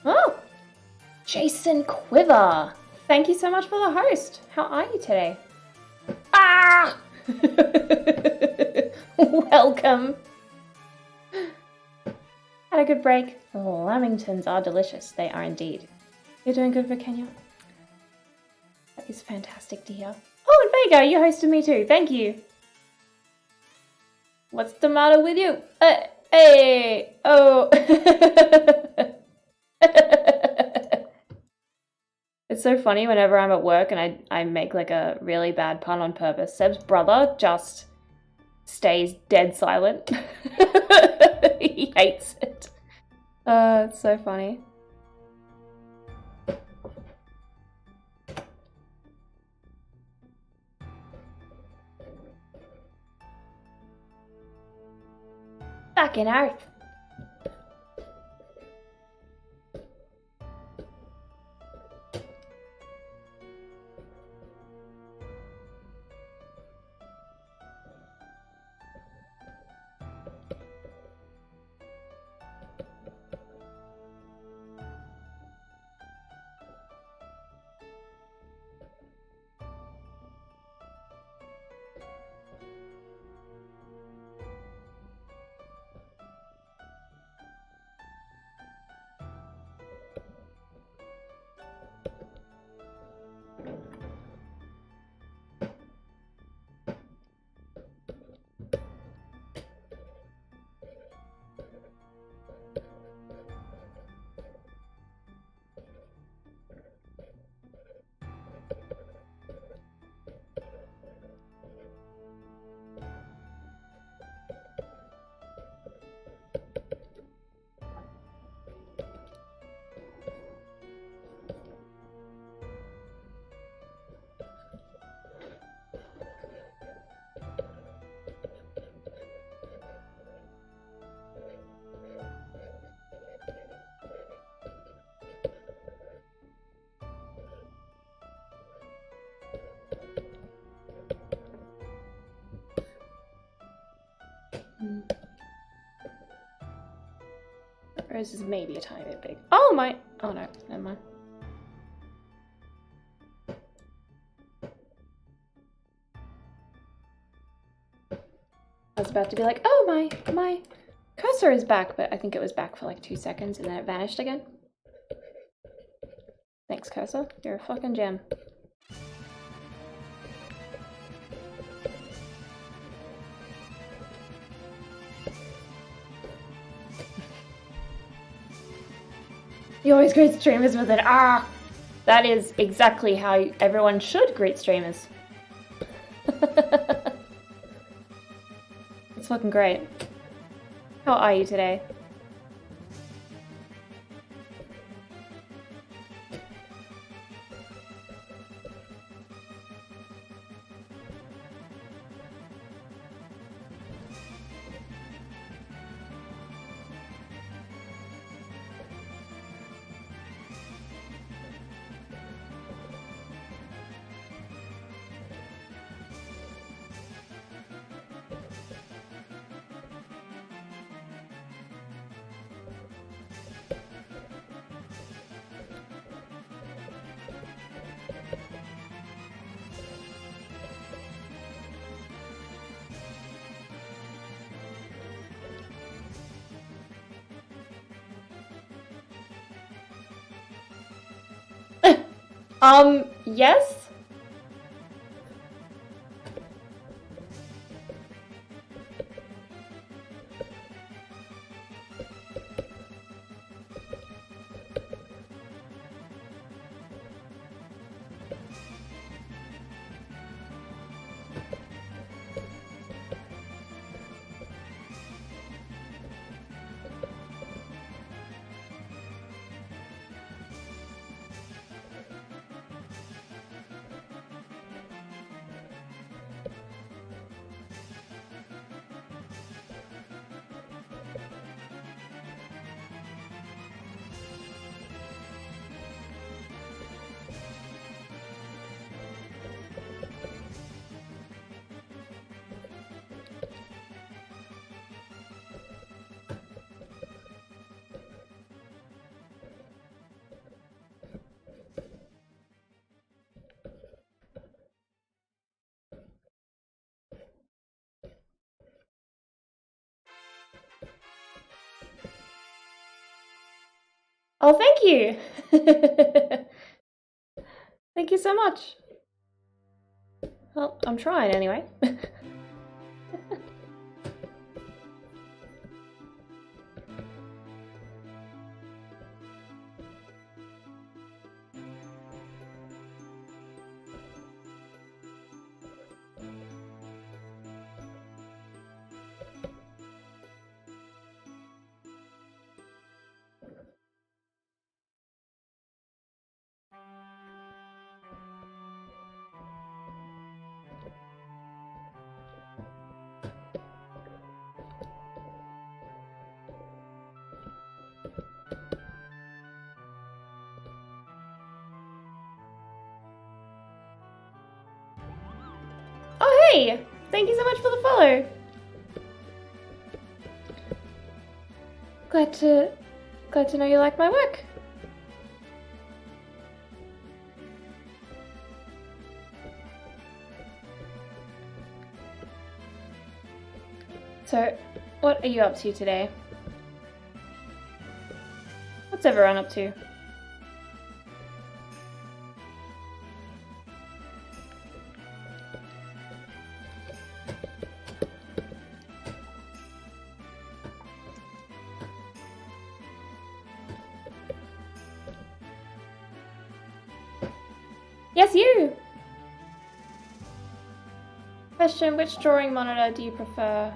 Speaker 1: Oh, Jason Quiver. Thank you so much for the host. How are you today? Ah! Welcome. Had a good break. Lamingtons are delicious. They are indeed. You're doing good, Virginia? That is fantastic to hear. Oh, and Vega, you hosted me too. Thank you. What's the matter with you? Hey! Oh! It's so funny whenever I'm at work and I make like a really bad pun on purpose. Seb's brother just stays dead silent. He hates it. It's so funny. Back in Earth. Rose is maybe a tiny bit big. Oh my! Oh no, never mind. I was about to be like, oh my cursor is back, but I think it was back for like 2 seconds and then it vanished again. Thanks, cursor. You're a fucking gem. You always greet streamers with an ah! That is exactly how everyone should greet streamers. It's fucking great. How are you today? Yes? Oh, thank you. Thank you so much. Well, I'm trying anyway. Furry! Thank you so much for the follow. Glad to know you like my work. So, what are you up to today? What's everyone up to? Yes, you! Question, which drawing monitor do you prefer?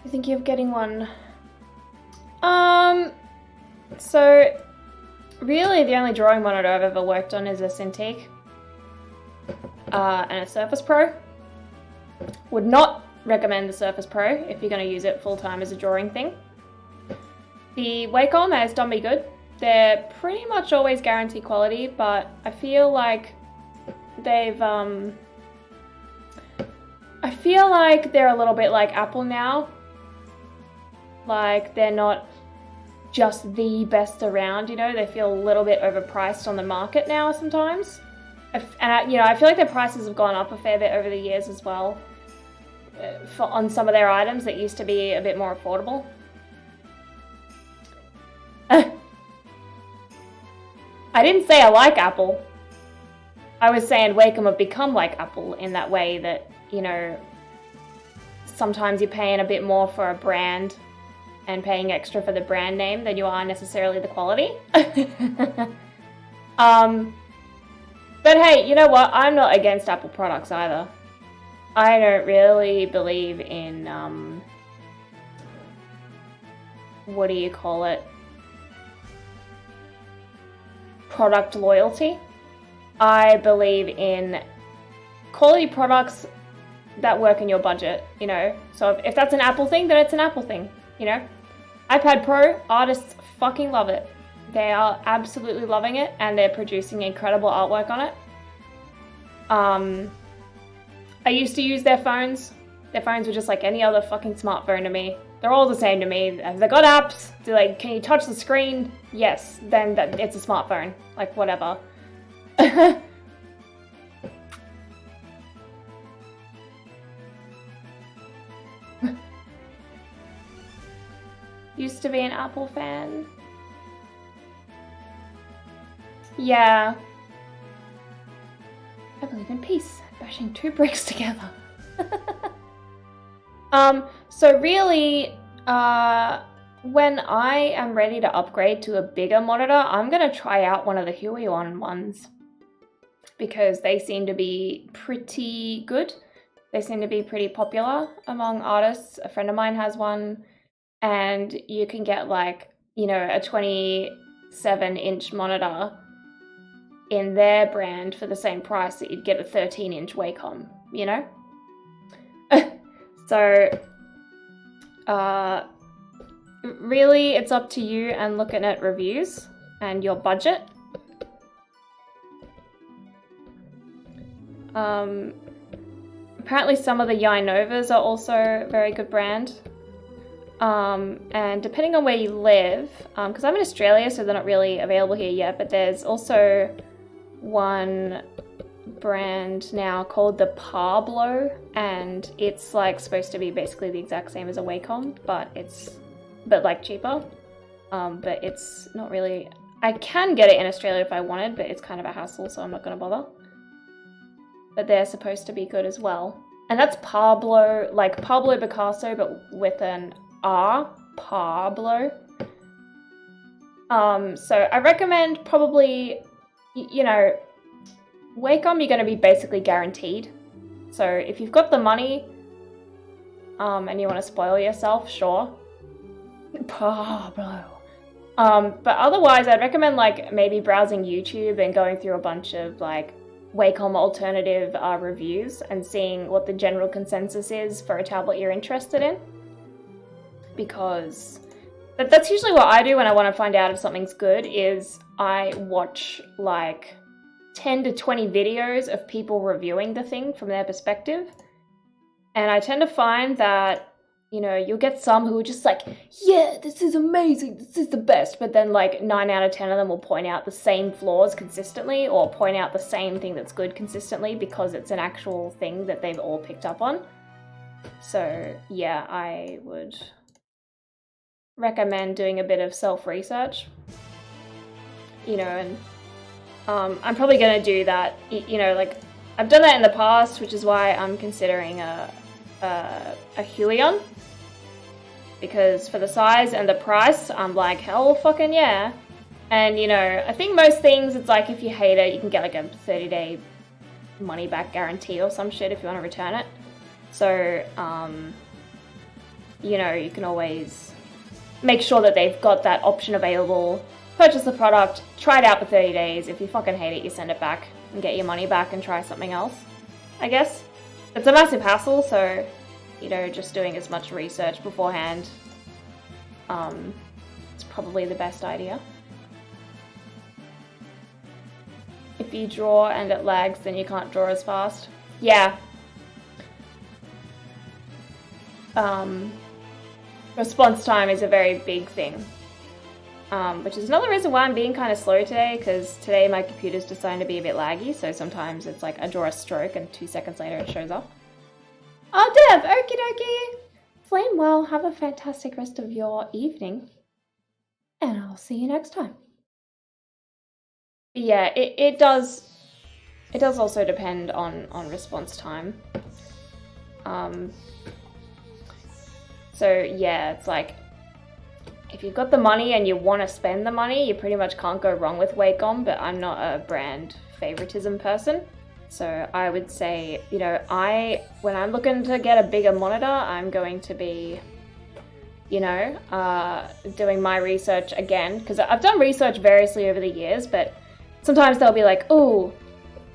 Speaker 1: You thinking of getting one? So really the only drawing monitor I've ever worked on is a Cintiq and a Surface Pro. Would not recommend the Surface Pro if you're going to use it full time as a drawing thing. The Wacom has done me good. They're pretty much always guaranteed quality, but I feel like they've I feel like they're a little bit like Apple now. Like, they're not just the best around, you know? They feel a little bit overpriced on the market now sometimes. I feel like their prices have gone up a fair bit over the years as well. On some of their items that used to be a bit more affordable. I didn't say I like Apple. I was saying Wacom have become like Apple in that way that, you know, sometimes you're paying a bit more for a brand and paying extra for the brand name than you are necessarily the quality. But hey, you know what? I'm not against Apple products either. I don't really believe in, what do you call it? Product loyalty. I believe in quality products that work in your budget, you know? So if that's an Apple thing, then it's an Apple thing. You know, iPad Pro, artists fucking love it. They are absolutely loving it, and they're producing incredible artwork on it. I used to use their phones. Their phones were just like any other fucking smartphone to me. They're all the same to me. Have they got apps? Do like, can you touch the screen? Yes, then it's a smartphone. Like, whatever. Used to be an Apple fan. Yeah. I believe in peace. Bashing two bricks together. So really, when I am ready to upgrade to a bigger monitor, I'm gonna try out one of the Huion ones because they seem to be pretty good. They seem to be pretty popular among artists. A friend of mine has one. And you can get like, you know, a 27-inch monitor in their brand for the same price that you'd get a 13-inch Wacom, you know? So, really it's up to you and looking at reviews and your budget. Apparently some of the Yanovas are also a very good brand. And depending on where you live, because I'm in Australia, so they're not really available here yet, but there's also one brand now called the Pablo, and it's like supposed to be basically the exact same as a Wacom, but like cheaper. But it's not really, I can get it in Australia if I wanted, but it's kind of a hassle, so I'm not going to bother. But they're supposed to be good as well. And that's Pablo, like Pablo Picasso, but with an R, Pablo. So I recommend probably, you know, Wacom you're going to be basically guaranteed. So if you've got the money and you want to spoil yourself, sure. Pablo. But otherwise I'd recommend like maybe browsing YouTube and going through a bunch of like Wacom alternative reviews and seeing what the general consensus is for a tablet you're interested in. Because that's usually what I do when I want to find out if something's good, is I watch like 10 to 20 videos of people reviewing the thing from their perspective. And I tend to find that, you know, you'll get some who are just like, yeah, this is amazing, this is the best. But then like 9 out of 10 of them will point out the same flaws consistently or point out the same thing that's good consistently because it's an actual thing that they've all picked up on. So yeah, I would recommend doing a bit of self-research, you know, and I'm probably going to do that, you know, like I've done that in the past, which is why I'm considering a Huion, because for the size and the price, I'm like, hell fucking yeah. And, you know, I think most things, it's like if you hate it, you can get like a 30-day money back guarantee or some shit if you want to return it. So, you know, you can always make sure that they've got that option available. Purchase the product, try it out for 30 days. If you fucking hate it, you send it back and get your money back and try something else, I guess. It's a massive hassle, so, you know, just doing as much research beforehand, it's probably the best idea. If you draw and it lags, then you can't draw as fast. Yeah. Response time is a very big thing, which is another reason why I'm being kind of slow today, because today my computer's deciding to be a bit laggy, so sometimes it's like I draw a stroke and 2 seconds later it shows up. Oh, Dev, okie dokie. Flame, well, have a fantastic rest of your evening, and I'll see you next time. But yeah, it does also depend on response time. So yeah, it's like, if you've got the money and you want to spend the money, you pretty much can't go wrong with Wacom, but I'm not a brand favoritism person. So I would say, you know, when I'm looking to get a bigger monitor, I'm going to be, you know, doing my research again, because I've done research variously over the years, but sometimes they'll be like, oh,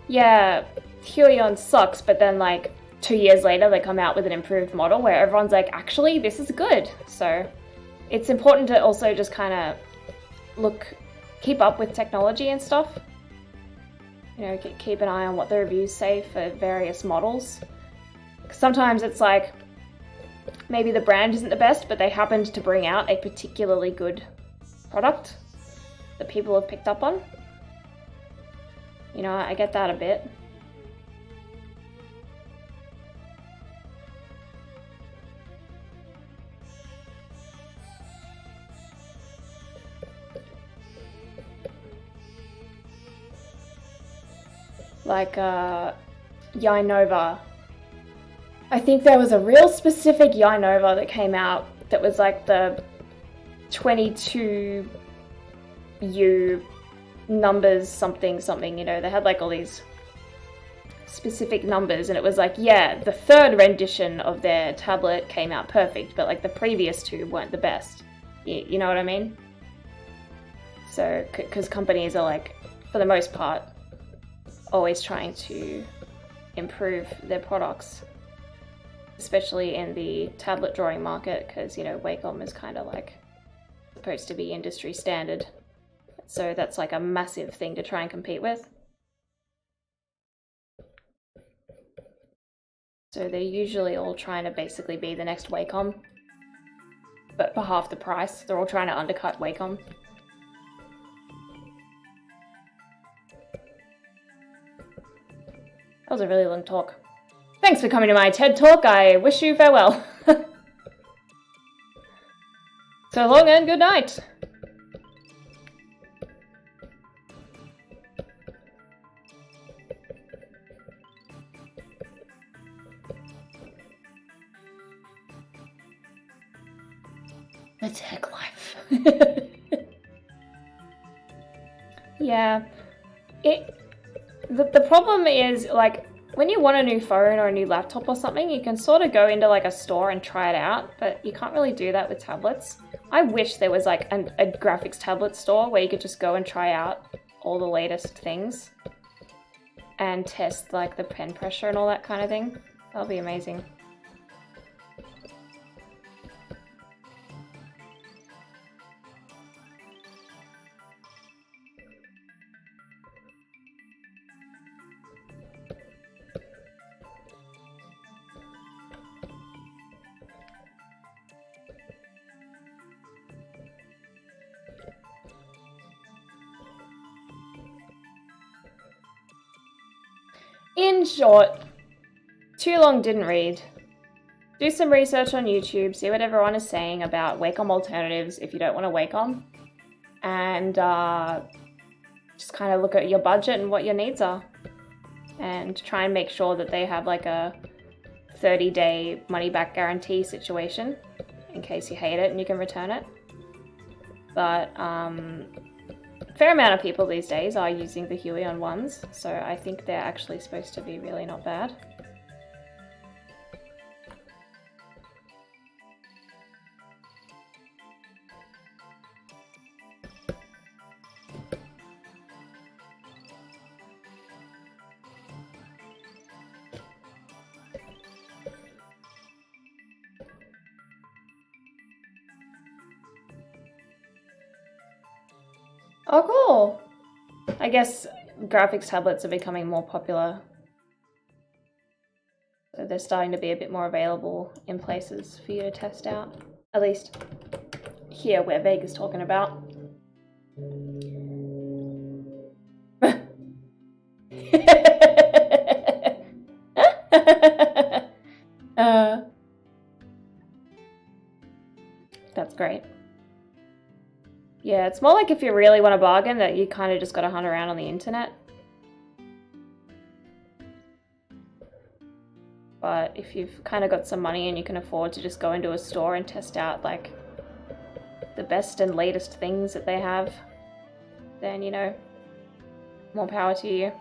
Speaker 1: yeah, Huion sucks, but then like 2 years later they come out with an improved model where everyone's like, actually, this is good. So it's important to also just kind of keep up with technology and stuff. You know, keep an eye on what the reviews say for various models. Sometimes it's like, maybe the brand isn't the best, but they happened to bring out a particularly good product that people have picked up on. You know, I get that a bit. Like Yainova. I think there was a real specific Yainova that came out that was like the 22U numbers something, you know, they had like all these specific numbers, and it was like, yeah, the third rendition of their tablet came out perfect, but like the previous two weren't the best. You know what I mean? So, because companies are like, for the most part, always trying to improve their products, especially in the tablet drawing market, because, you know, Wacom is kind of like supposed to be industry standard. So that's like a massive thing to try and compete with. So they're usually all trying to basically be the next Wacom, but for half the price. They're all trying to undercut Wacom. That was a really long talk. Thanks for coming to my TED Talk. I wish you farewell. So long and good night. The tech life. Yeah. The problem is, like, when you want a new phone or a new laptop or something, you can sort of go into like a store and try it out, but you can't really do that with tablets. I wish there was like a graphics tablet store where you could just go and try out all the latest things and test like the pen pressure and all that kind of thing. That'll be amazing. In short, too long, didn't read. Do some research on YouTube, see what everyone is saying about Wacom alternatives if you don't want to Wacom. And just kind of look at your budget and what your needs are. And try and make sure that they have like a 30-day money-back guarantee situation in case you hate it and you can return it. But a fair amount of people these days are using the Huion ones, so I think they're actually supposed to be really not bad. Oh, cool! I guess graphics tablets are becoming more popular. So they're starting to be a bit more available in places for you to test out. At least here where Vega's talking about. That's great. Yeah, it's more like if you really want to bargain that you kind of just got to hunt around on the internet. But if you've kind of got some money and you can afford to just go into a store and test out like the best and latest things that they have, then, you know, more power to you.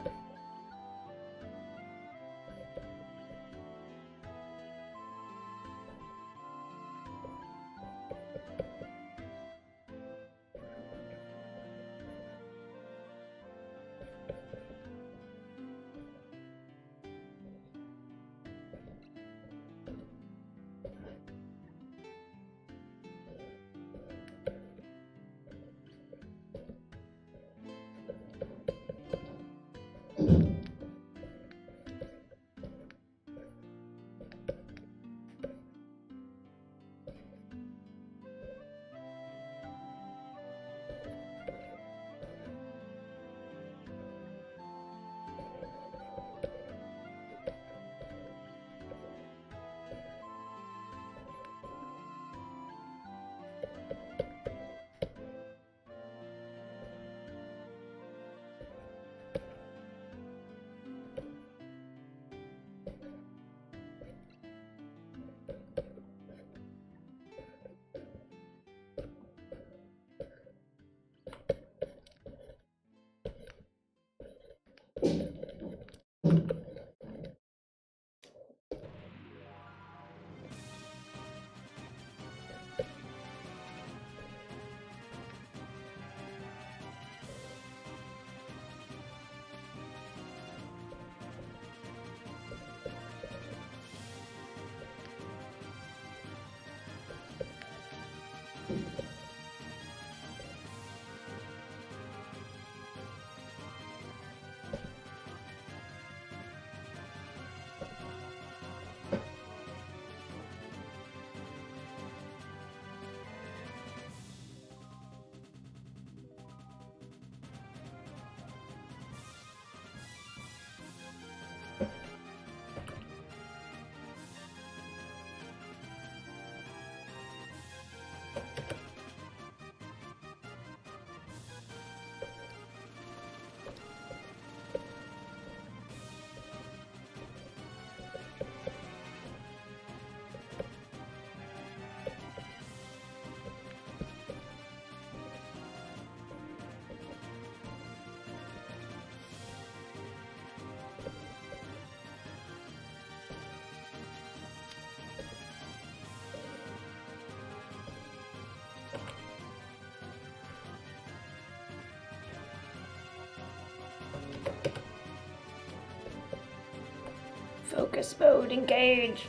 Speaker 1: Focus mode, engage.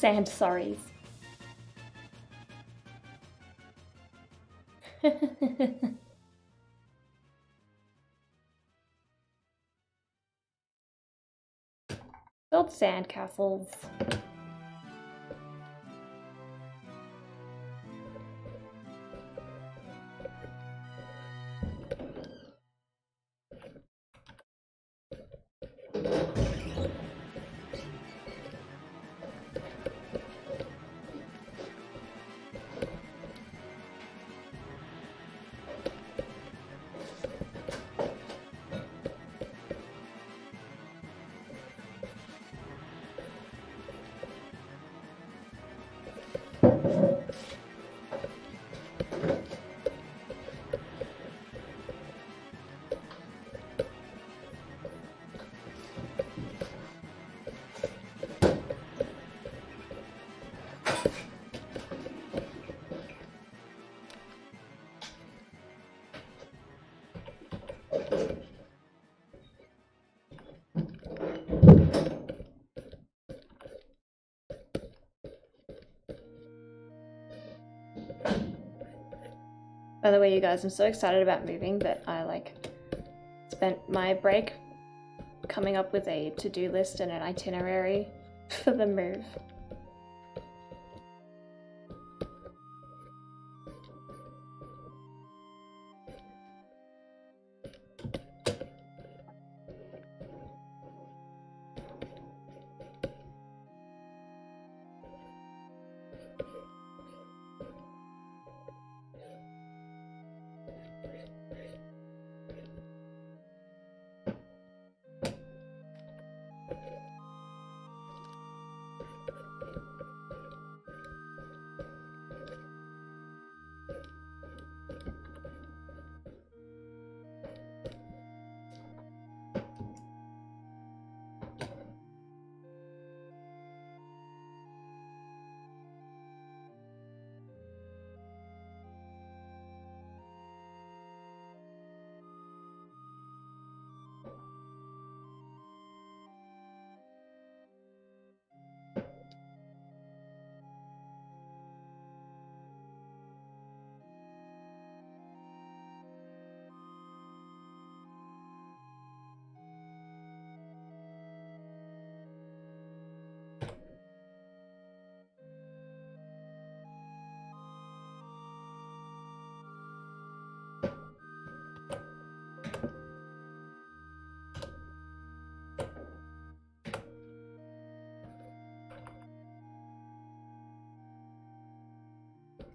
Speaker 1: Sand sorries. Build sand castles. By the way, you guys, I'm so excited about moving that I spent my break coming up with a to-do list and an itinerary for the move.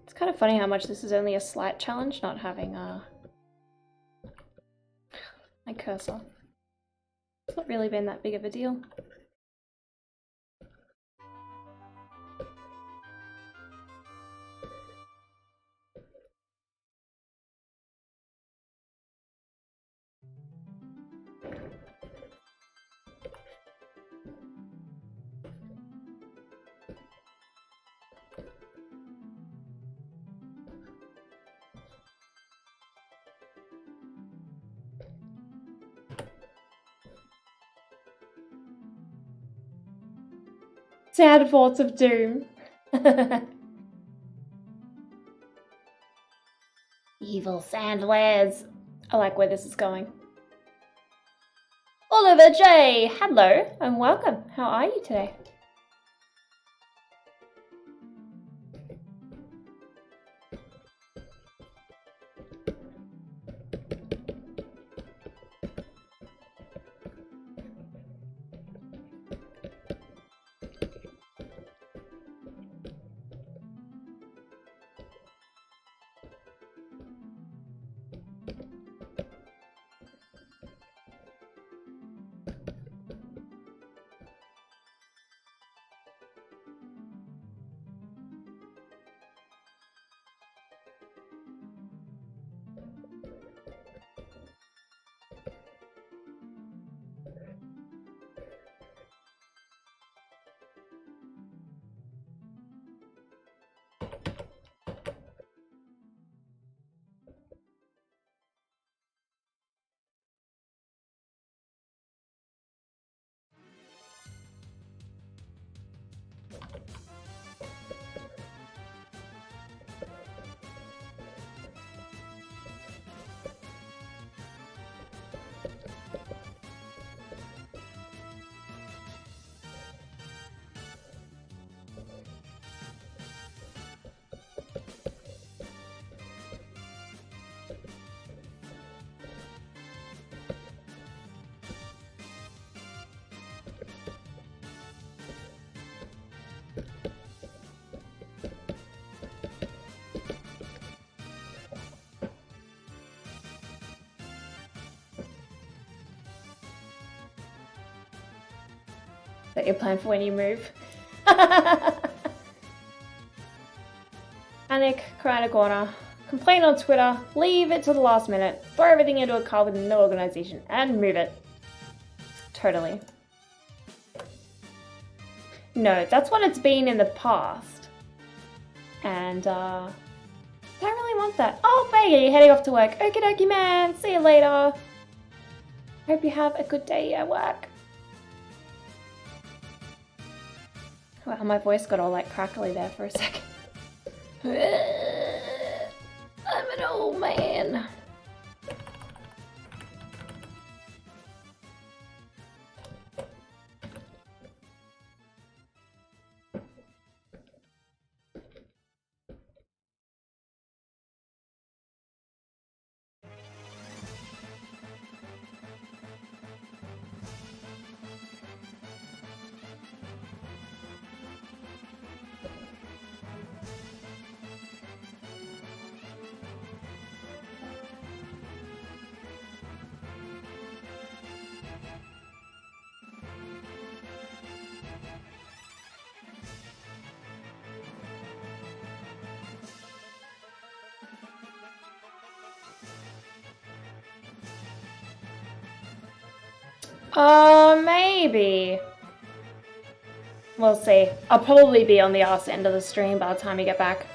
Speaker 1: It's kind of funny how much this is only a slight challenge, not having my cursor. It's not really been that big of a deal. Sad thoughts of doom. Evil sandwares. I like where this is going. Oliver J, hello and welcome. How are you today? that your plan for when you move? Panic, cry in a corner, complain on Twitter, leave it to the last minute, throw everything into a car with no organization, and move it. Totally. No, that's what it's been in the past. And, don't really want that. Oh, Vega, you're heading off to work. Okie dokie, man. See you later. Hope you have a good day at work. Wow, my voice got all like crackly there for a second. I'm an old man. Maybe. We'll see. I'll probably be on the arse end of the stream by the time you get back.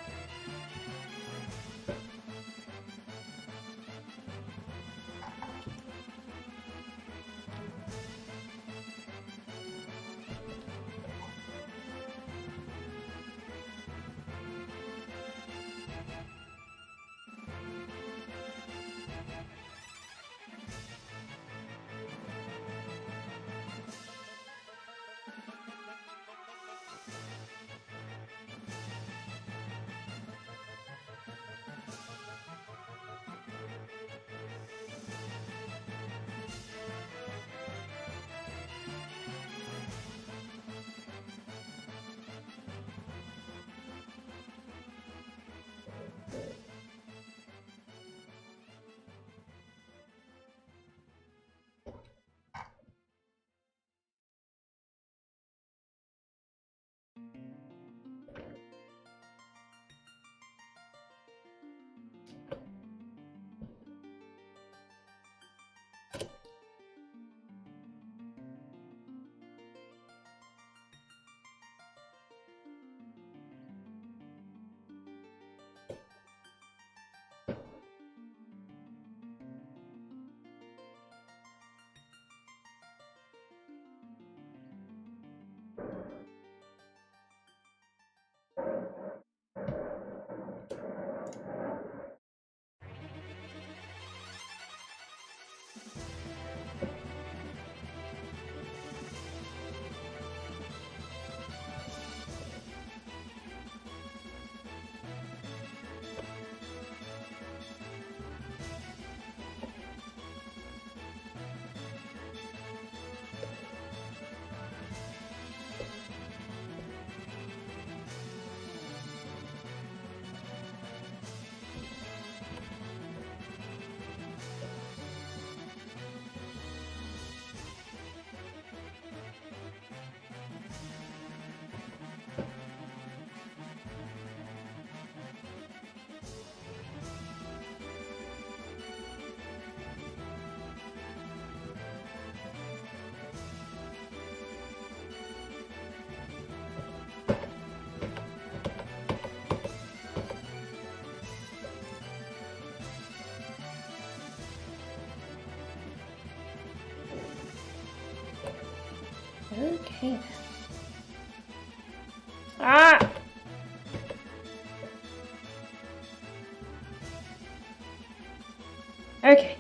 Speaker 1: Okay. Ah! Okay.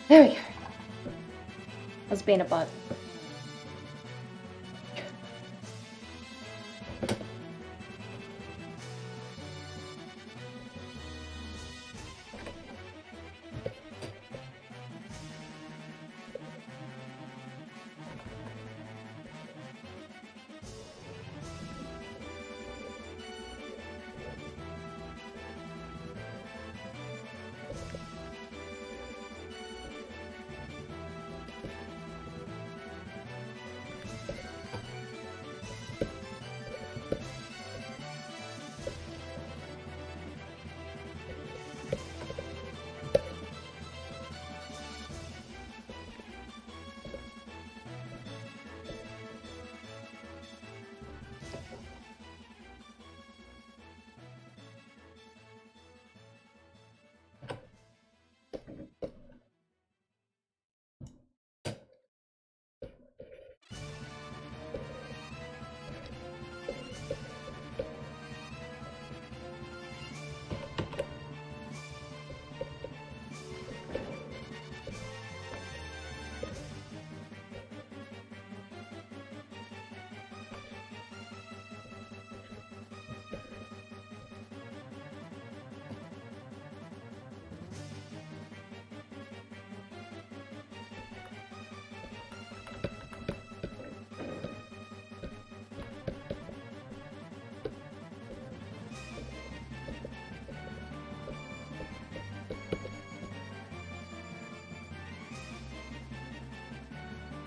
Speaker 1: There we go. I was being a bug.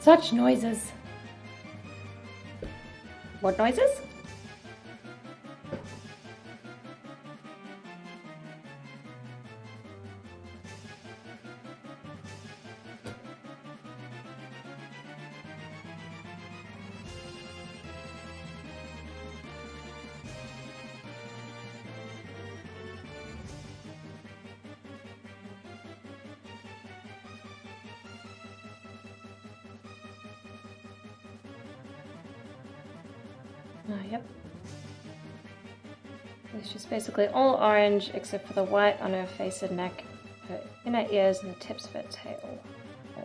Speaker 1: Such noises. What noises? Oh, yep. It's just basically all orange except for the white on her face and neck, her inner ears, and the tips of her tail. Oh.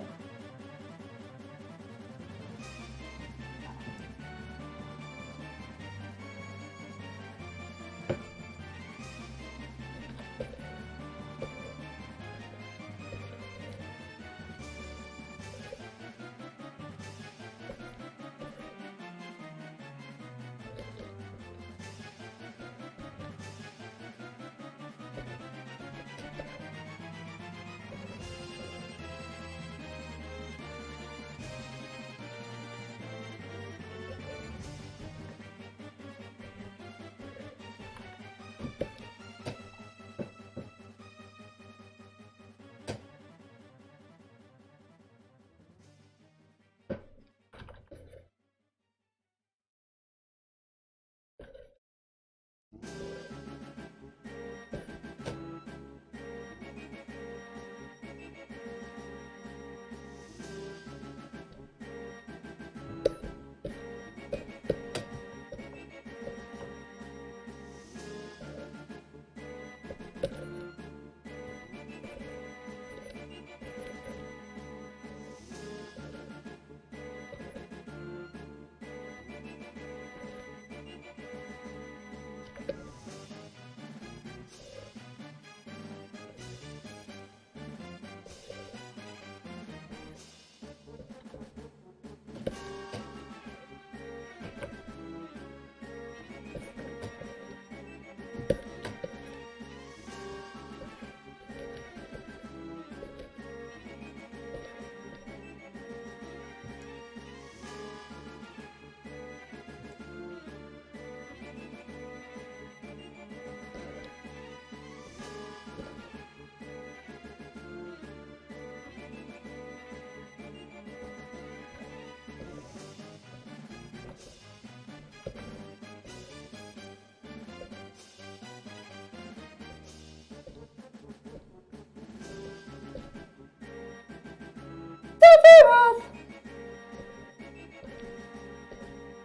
Speaker 1: Sephiroth!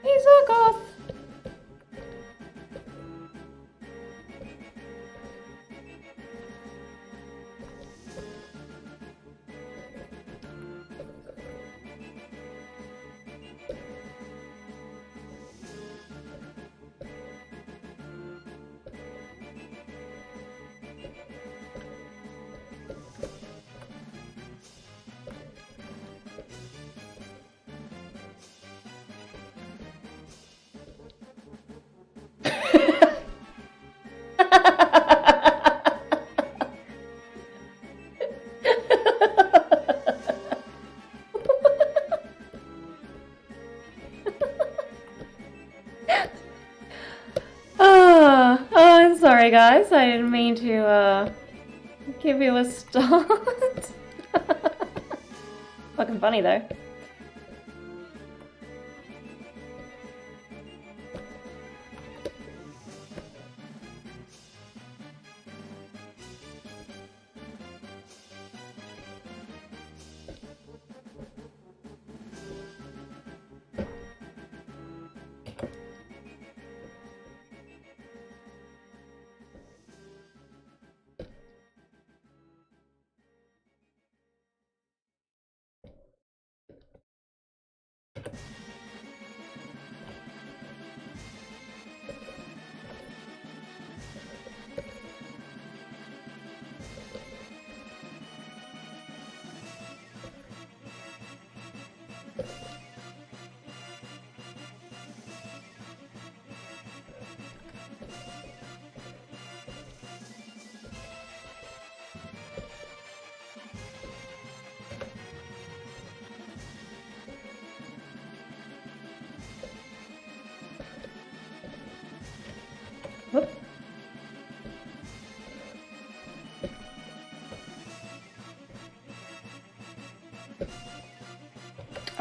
Speaker 1: He's a goth! Oh, I'm sorry guys, I didn't mean to give you a start. Fucking funny though.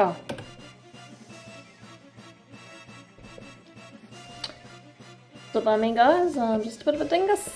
Speaker 1: Oh. What I mean, guys, I'm just a bit of a dingus.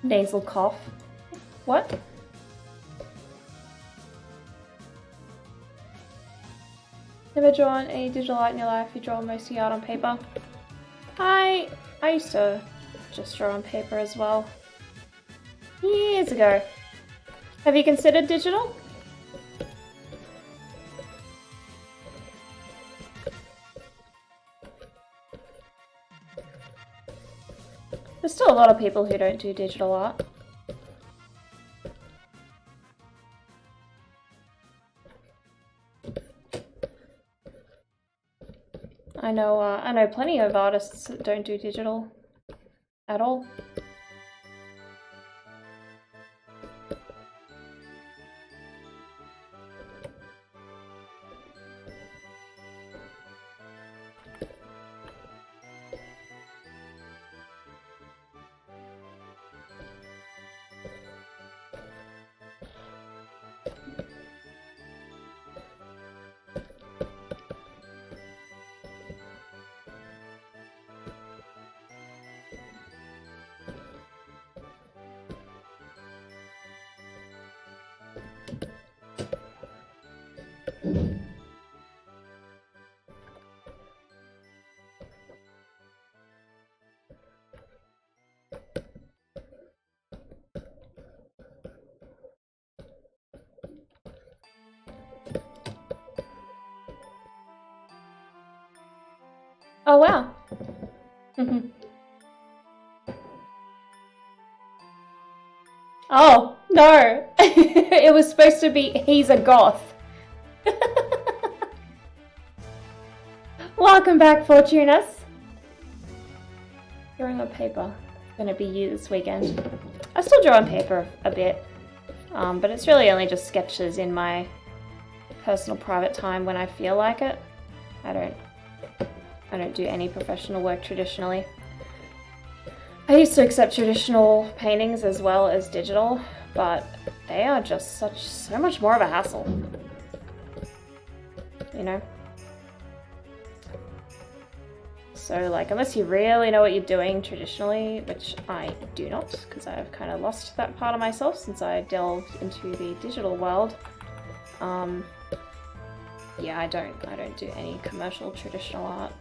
Speaker 1: Nasal cough. What? Never drawn any digital art in your life? You draw mostly art on paper? I used to just draw on paper as well. Years ago. Have you considered digital? There's still a lot of people who don't do digital art. I know plenty of artists that don't do digital at all. Oh wow. Oh, no. It was supposed to be he's a goth. Welcome back, Fortunas. Drawing on paper. Gonna be you this weekend. I still draw on paper a bit, but it's really only just sketches in my personal private time when I feel like it. I don't do any professional work traditionally. I used to accept traditional paintings as well as digital, but they are just so much more of a hassle. You know? So like, unless you really know what you're doing traditionally, which I do not, because I've kind of lost that part of myself since I delved into the digital world, Yeah, I don't do any commercial traditional art.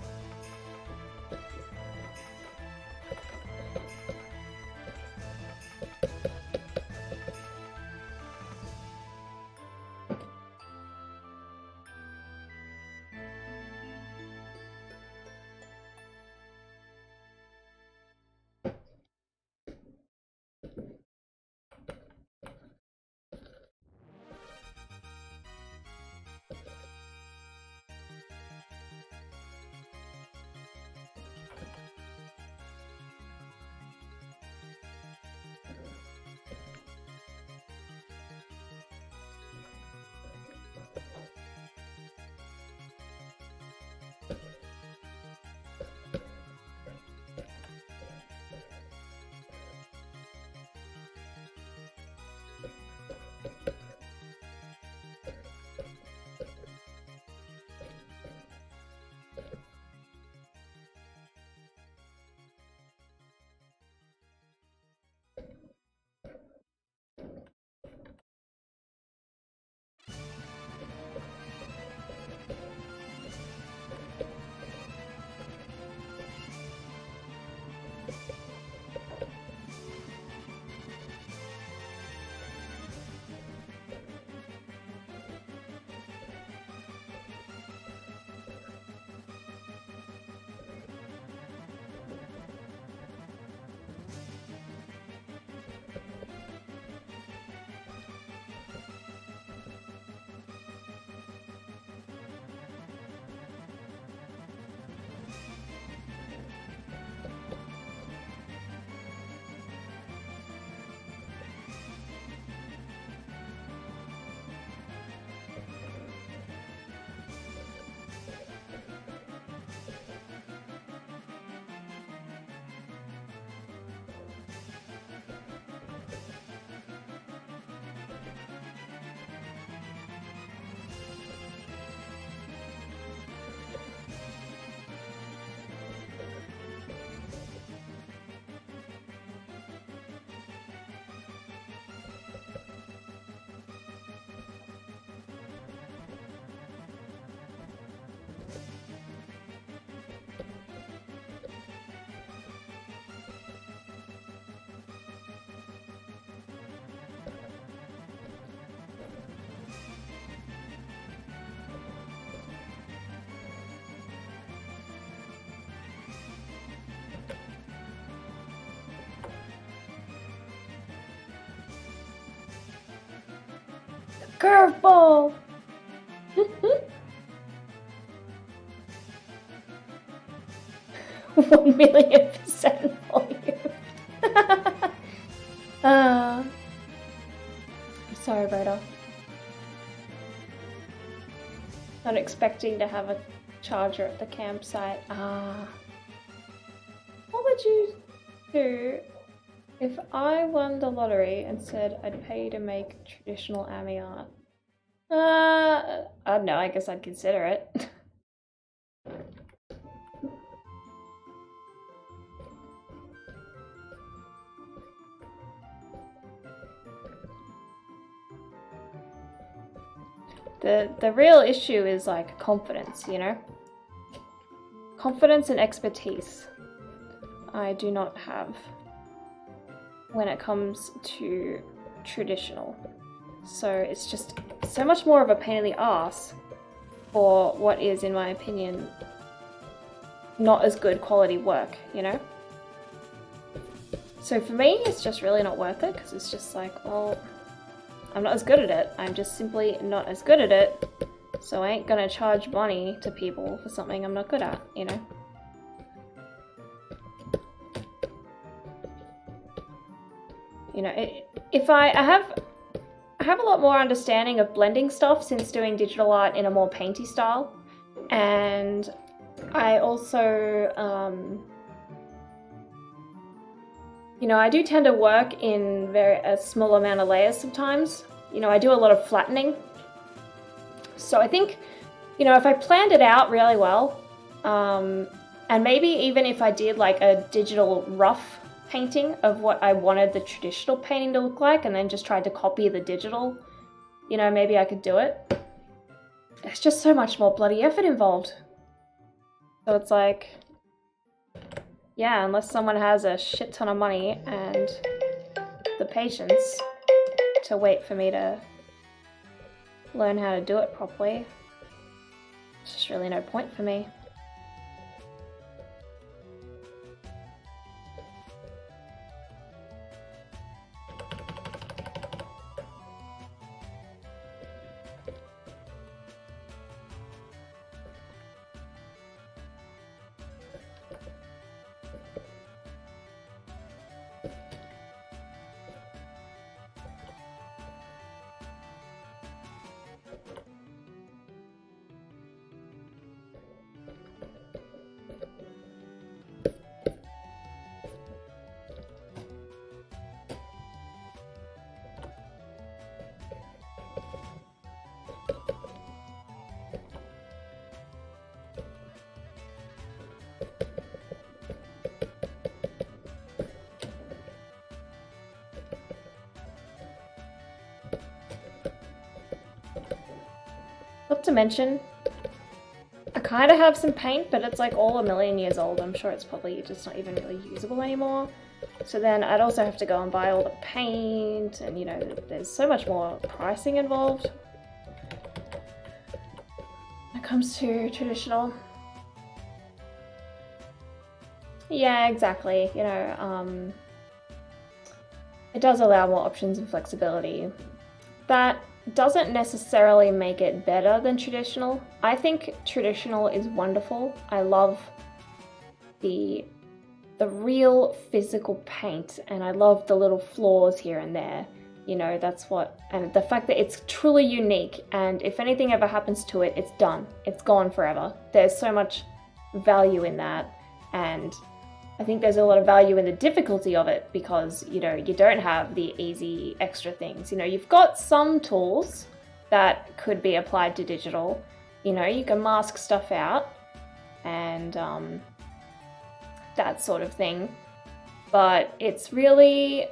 Speaker 1: Curveball! 1,000,000% volume. I'm sorry, Rhoda. Not expecting to have a charger at the campsite. What would you do if I won the lottery and said I'd pay to make traditional Ami art? I don't know, I guess I'd consider it. The real issue is like confidence, you know? Confidence and expertise I do not have when it comes to traditional. So it's just so much more of a pain in the ass for what is, in my opinion, not as good quality work, you know? So for me, it's just really not worth it because it's just like, well, I'm not as good at it. I'm just simply not as good at it. So I ain't gonna charge money to people for something I'm not good at, you know? You know, if I have a lot more understanding of blending stuff since doing digital art in a more painty style. And I also, you know, I do tend to work in a small amount of layers sometimes. You know, I do a lot of flattening. So I think, you know, if I planned it out really well, and maybe even if I did like a digital rough painting of what I wanted the traditional painting to look like and then just tried to copy the digital you know, maybe I could do it. It's just so much more bloody effort involved. So it's like, yeah, unless someone has a shit ton of money and the patience to wait for me to learn how to do it properly, there's just really no point for me. Not to mention, I kind of have some paint, but it's like all a million years old. I'm sure it's probably just not even really usable anymore. So then I'd also have to go and buy all the paint, and you know, there's so much more pricing involved when it comes to traditional. Yeah, exactly. You know, it does allow more options and flexibility. That doesn't necessarily make it better than traditional. I think traditional is wonderful. I love the real physical paint, and I love the little flaws here and there. You know, that's what, and the fact that it's truly unique, and if anything ever happens to it, it's done. It's gone forever. There's so much value in that, and I think there's a lot of value in the difficulty of it because, you know, you don't have the easy extra things. You know, you've got some tools that could be applied to digital. You know, you can mask stuff out and that sort of thing. But it's really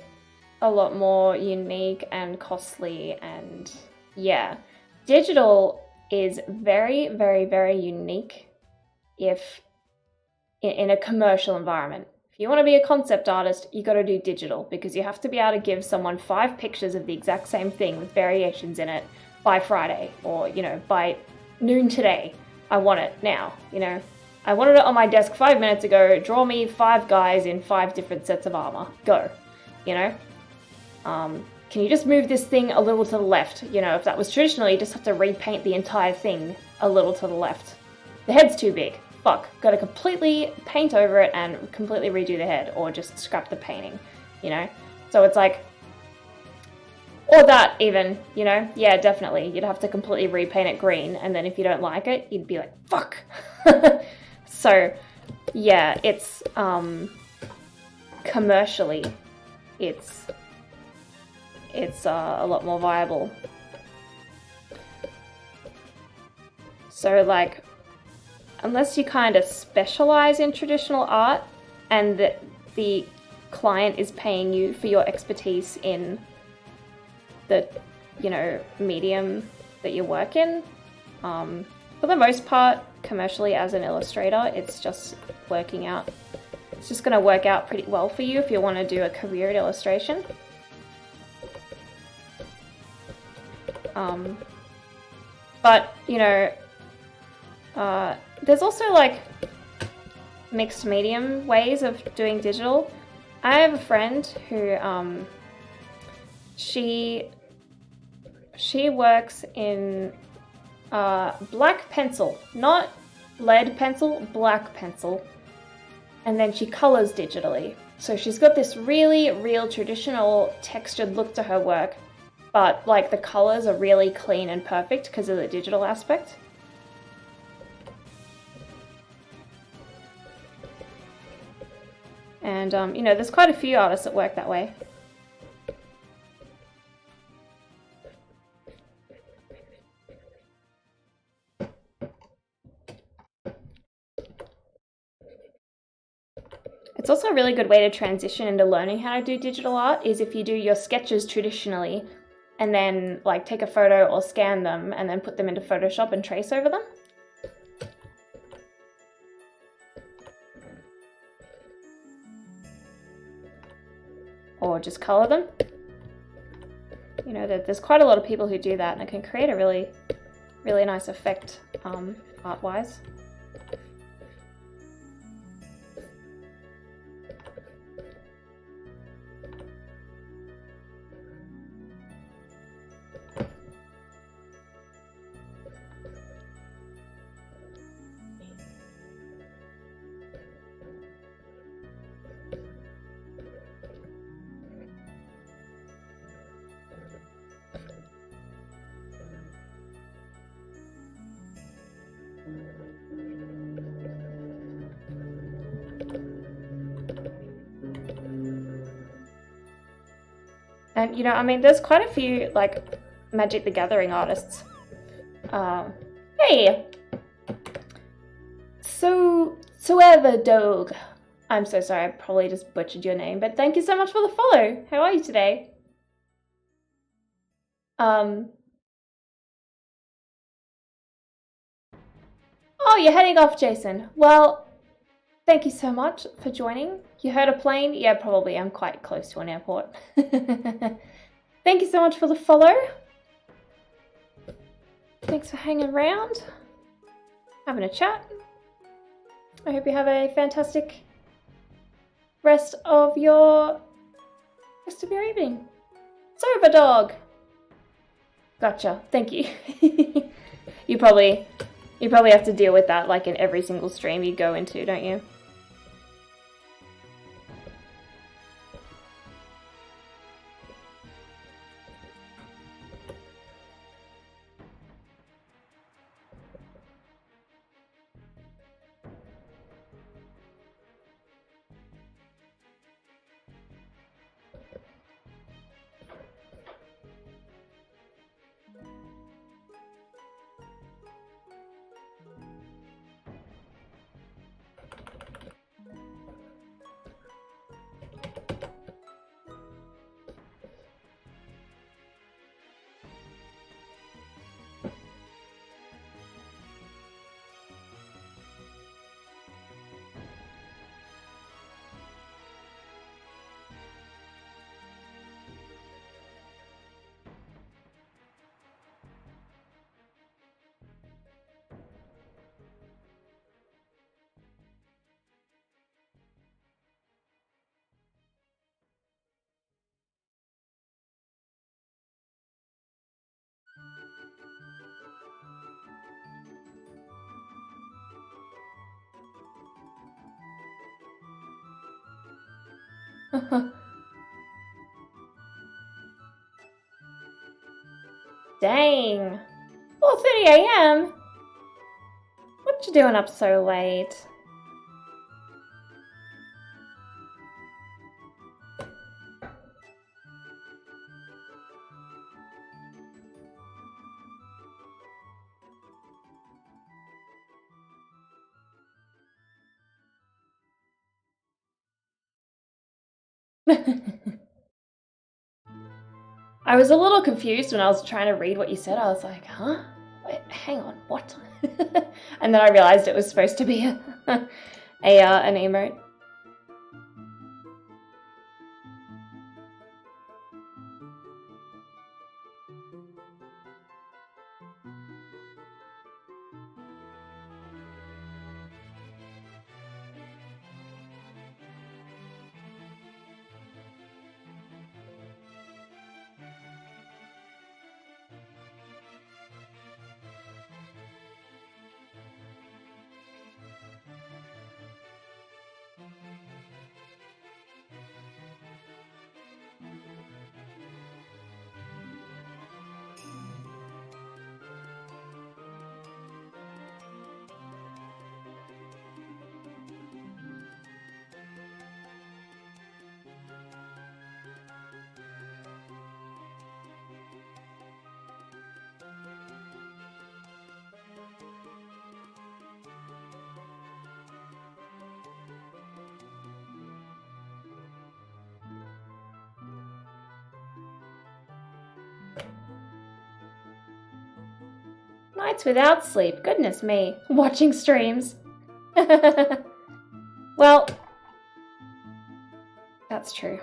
Speaker 1: a lot more unique and costly, and yeah. Digital is very, very, very unique if in a commercial environment. If you want to be a concept artist, you got to do digital because you have to be able to give someone 5 pictures of the exact same thing with variations in it by Friday, or, you know, by noon today. I want it now, you know. I wanted it on my desk 5 minutes ago. Draw me 5 guys in 5 different sets of armor. Go, you know. Can you just move this thing a little to the left? You know, if that was traditional, you just have to repaint the entire thing a little to the left. The head's too big. Fuck, gotta completely paint over it and completely redo the head, or just scrap the painting, you know? So it's like, or that even, you know? Yeah, definitely. You'd have to completely repaint it green, and then if you don't like it, you'd be like, fuck! So, yeah, it's, commercially, it's a lot more viable. So, like, unless you kind of specialize in traditional art and the client is paying you for your expertise in the, you know, medium that you work in, for the most part, commercially as an illustrator, it's just working out. It's just going to work out pretty well for you if you want to do a career in illustration. But, you know, there's also like mixed medium ways of doing digital. I have a friend who she works in black pencil, not lead pencil, black pencil, and then she colors digitally. So she's got this really real traditional textured look to her work, but like the colors are really clean and perfect because of the digital aspect. And, you know, there's quite a few artists that work that way. It's also a really good way to transition into learning how to do digital art is if you do your sketches traditionally and then like take a photo or scan them and then put them into Photoshop and trace over them. Or just color them. You know, there's quite a lot of people who do that, and it can create a really, really nice effect art-wise. And, you know, I mean, there's quite a few, like, Magic the Gathering artists. Hey! Soever Dog. I'm so sorry, I probably just butchered your name, but thank you so much for the follow. How are you today? Oh, you're heading off, Jason. Well, thank you so much for joining. You heard a plane? Yeah, probably. I'm quite close to an airport. Thank you so much for the follow. Thanks for hanging around, having a chat. I hope you have a fantastic rest of your evening. Sober Dog. Gotcha. Thank you. You probably have to deal with that like in every single stream you go into, don't you? Dang. 4:30 a.m.? What you doing up so late? I was a little confused when I was trying to read what you said. I was like, huh? Wait, hang on, what? And then I realized it was supposed to be an emote. Nights without sleep. Goodness me. Watching streams. Well, that's true.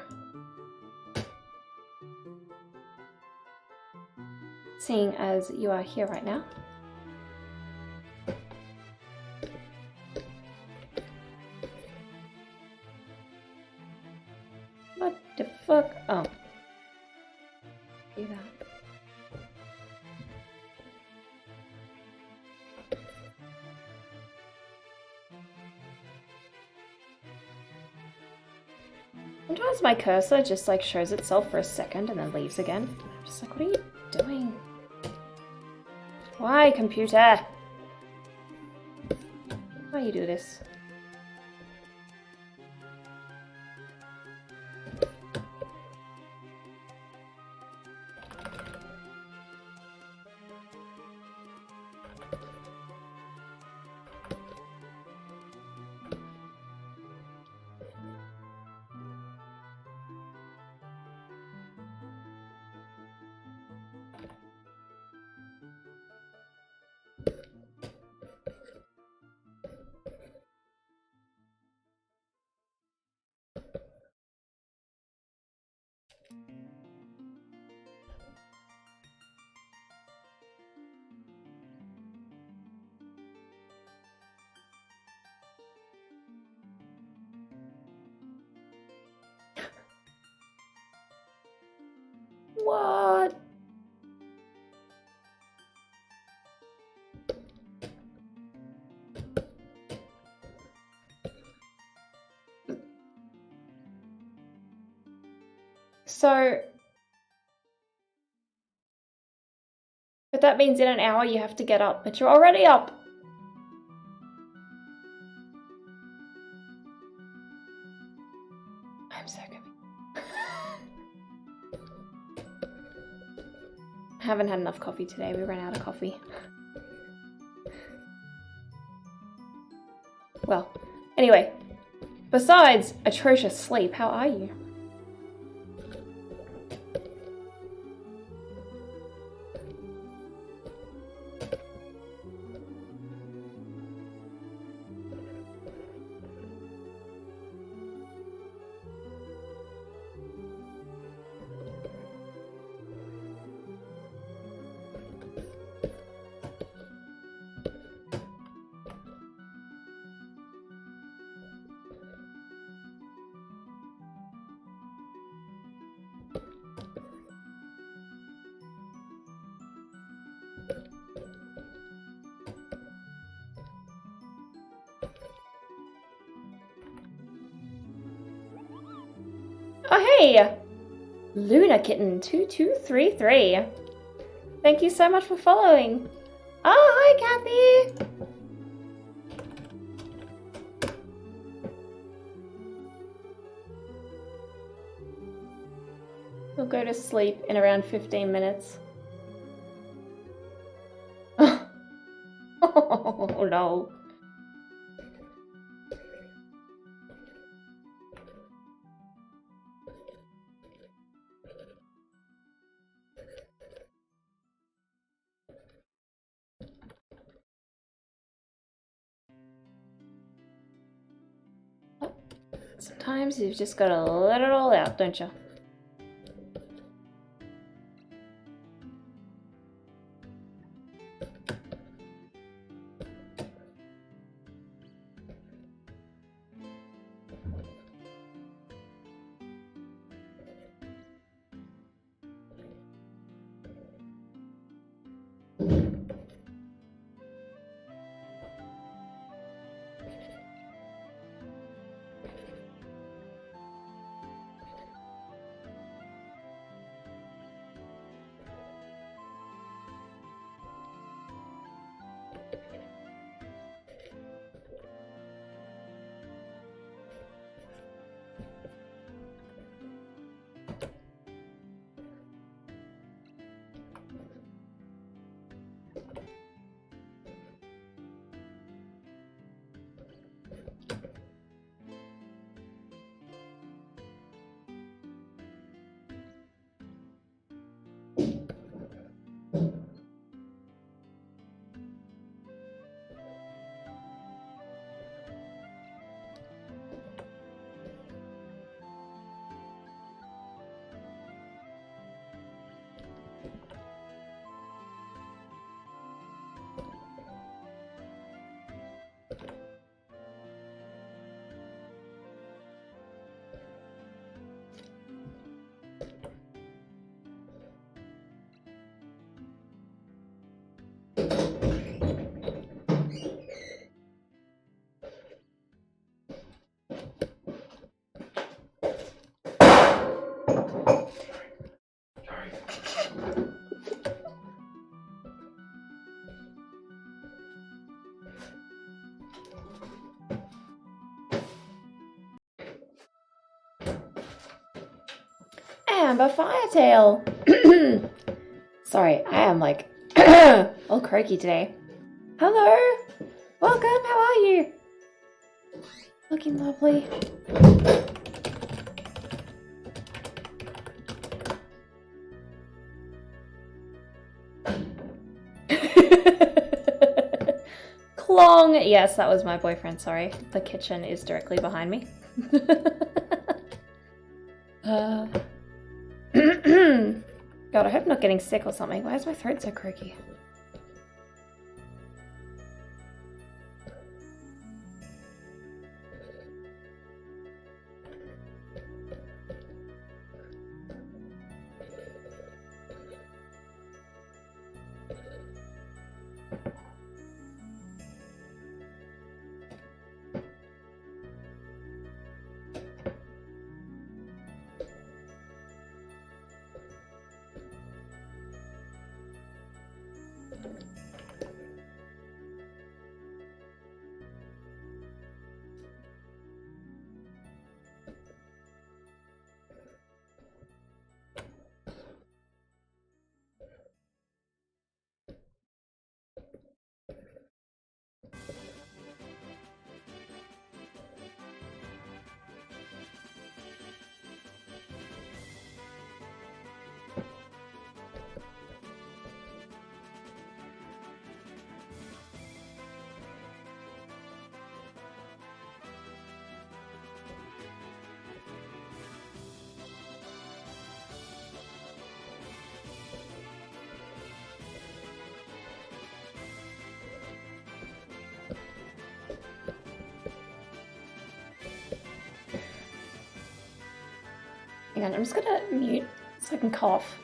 Speaker 1: Seeing as you are here right now. What the fuck? Oh. Do that. Sometimes my cursor just like shows itself for a second and then leaves again. I'm just like, what are you doing? Why, computer? Why you do this? What? So, but that means in an hour you have to get up, but you're already up. I'm so confused. I haven't had enough coffee today. We ran out of coffee. Well, anyway, besides atrocious sleep, how are you? Oh, hey! Luna Kitten 2233. Thank you so much for following. Oh, hi, Kathy! We'll go to sleep in around 15 minutes. Oh, no. Sometimes you've just got to let it all out, don't you? remember Firetail. Sorry, I am like all croaky today. Hello, welcome. How are you? Looking lovely. Clong! Yes, that was my boyfriend, sorry. The kitchen is directly behind me. God, I hope I'm not getting sick or something. Why is my throat so croaky? Hang on, I'm just gonna mute so I can cough.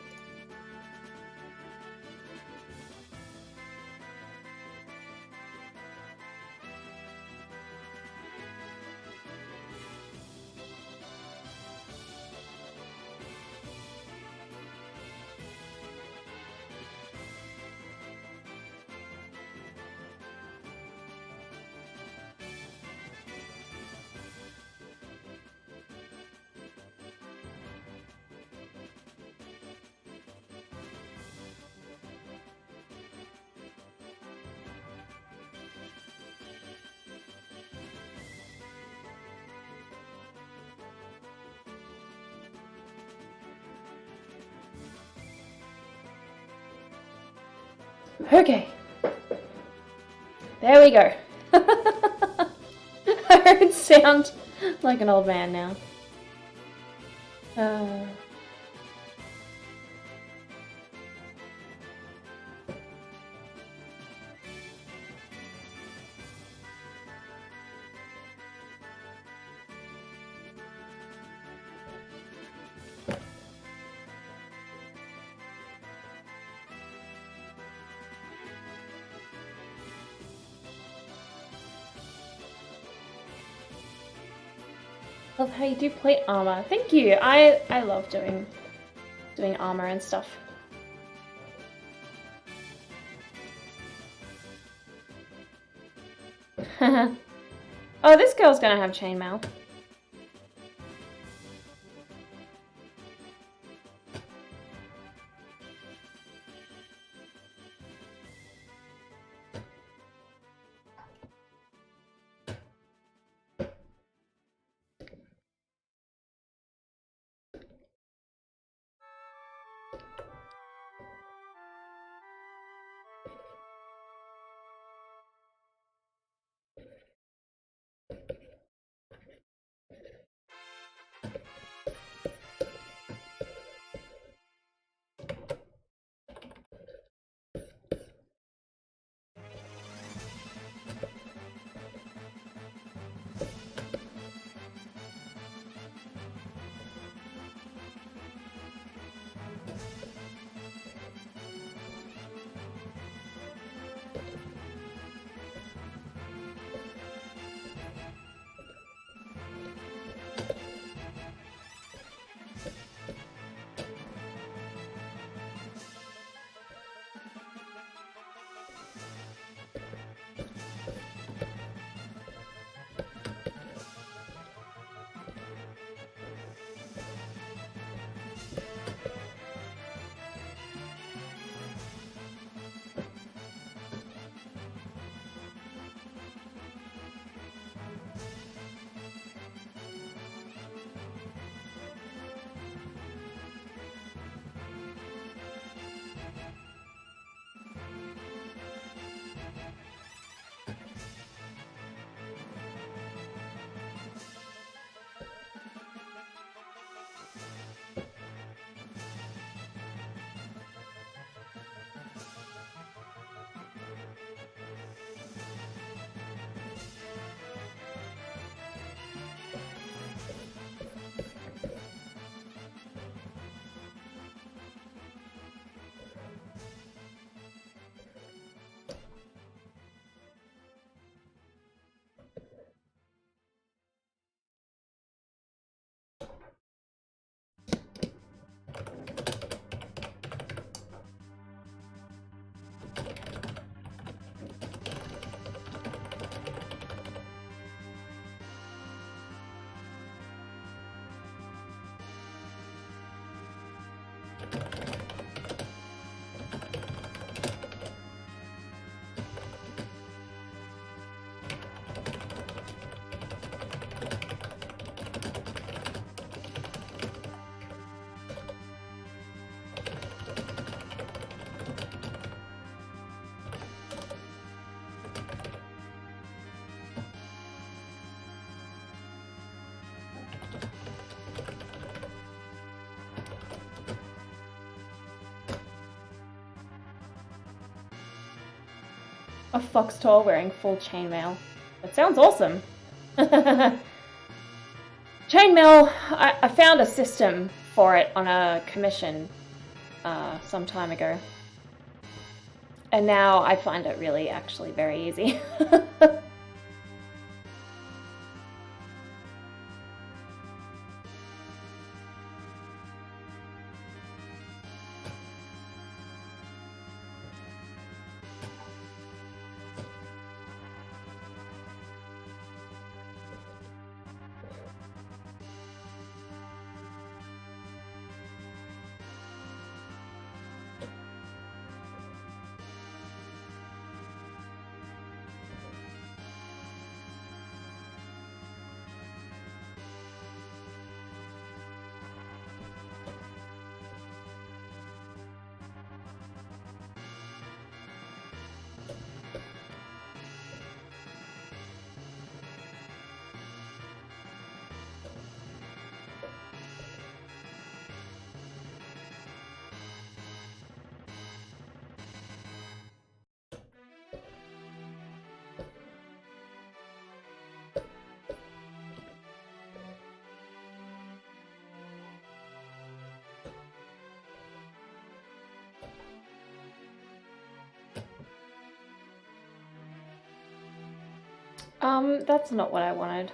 Speaker 1: Okay. There we go. I don't sound like an old man now. Love how you do plate armor. Thank you. I love doing armor and stuff. Oh, this girl's gonna have chainmail. A foxtail wearing full chainmail. That sounds awesome. Chainmail, I found a system for it on a commission some time ago. And now I find it really actually very easy. That's not what I wanted.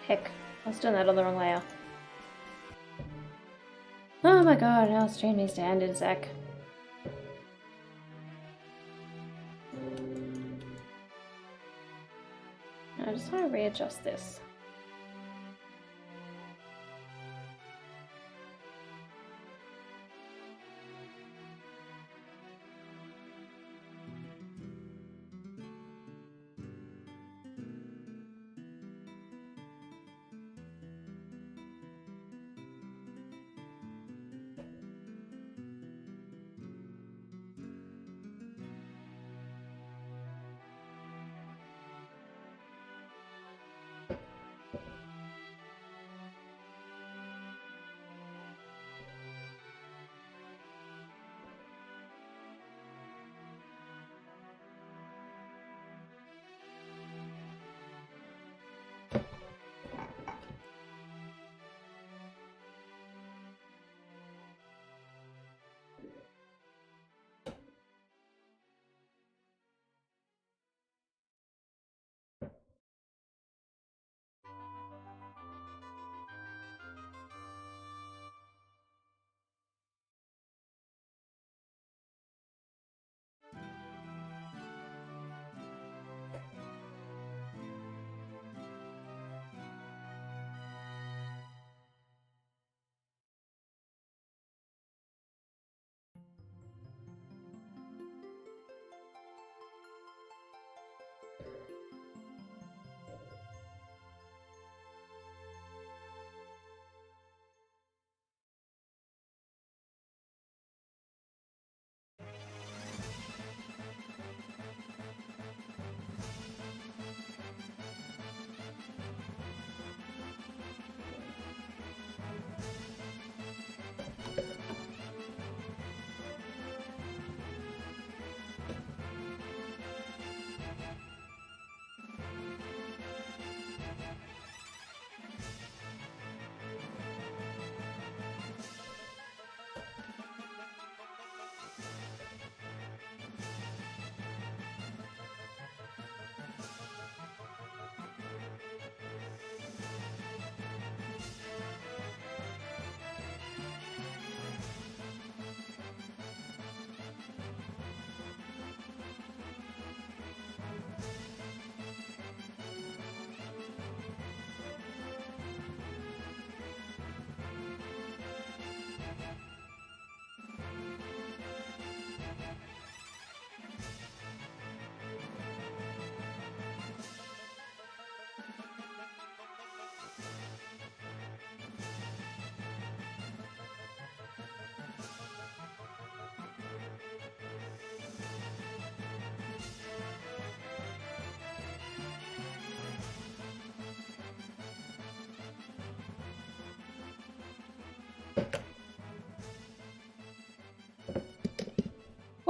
Speaker 1: Heck, I was doing that on the wrong layer. Oh my god, our stream needs to end in a sec. I just want to readjust this.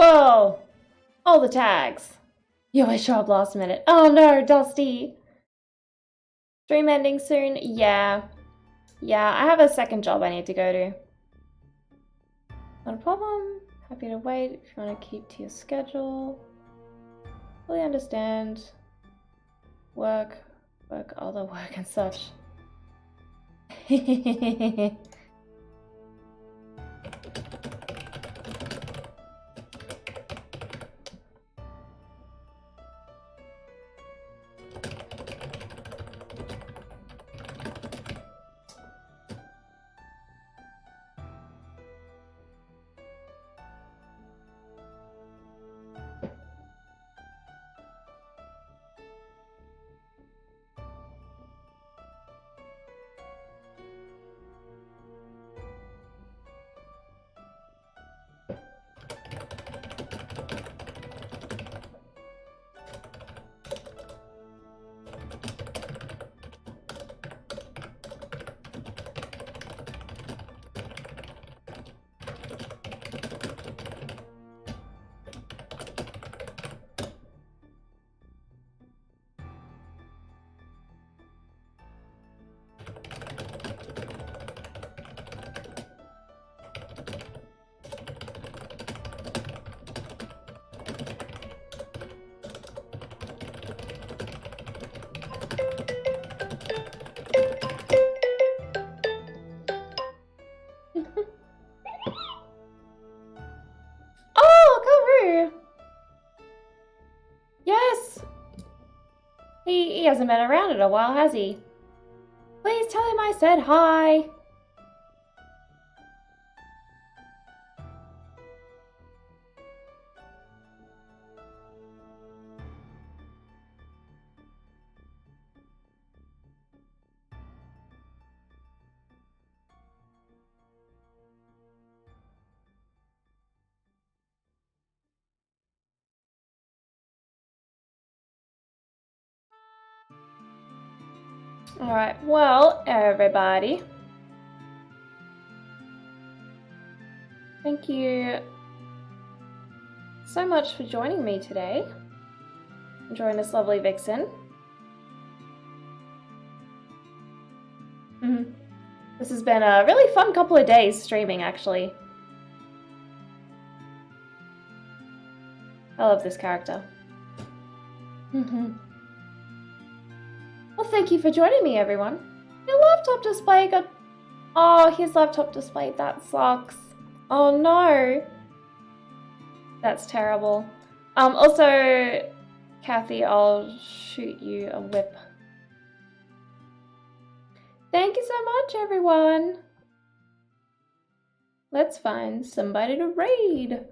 Speaker 1: Whoa! All the tags. You always show up last minute. Oh no, Dusty. Stream ending soon? Yeah. Yeah, I have a second job I need to go to. Not a problem. Happy to wait if you want to keep to your schedule. Fully understand. Work, other work and such. He hasn't been around in a while, has he? Please tell him I said hi. Alright, well, everybody. Thank you so much for joining me today. Enjoying this lovely vixen. This has been a really fun couple of days streaming, actually. I love this character. Well, thank you for joining me, everyone. Your laptop display got... Oh, his laptop display, that sucks. Oh no. That's terrible. Also, Kathy, I'll shoot you a whip. Thank you so much, everyone. Let's find somebody to raid.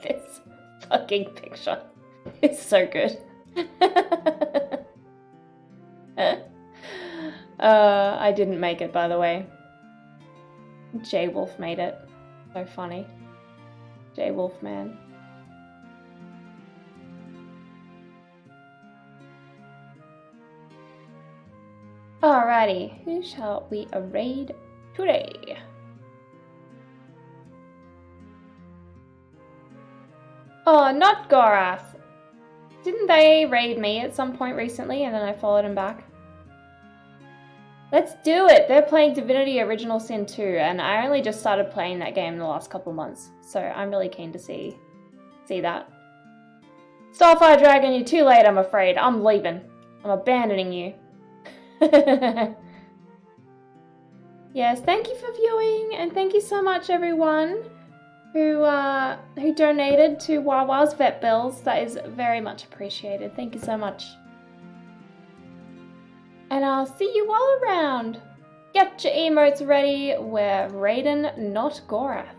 Speaker 1: This fucking picture is so good. I didn't make it, by the way. J Wolf made it. So funny. J Wolf man. Alrighty, who shall we raid today? Oh, not Gorath. Didn't they raid me at some point recently and then I followed him back? Let's do it! They're playing Divinity Original Sin 2 and I only just started playing that game in the last couple months, so I'm really keen to see that. Starfire Dragon, you're too late, I'm afraid. I'm leaving. I'm abandoning you. Yes, thank you for viewing and thank you so much, everyone who donated to Wawa's vet bills. That is very much appreciated. Thank you so much. And I'll see you all around. Get your emotes ready. We're raiding, not Gorath.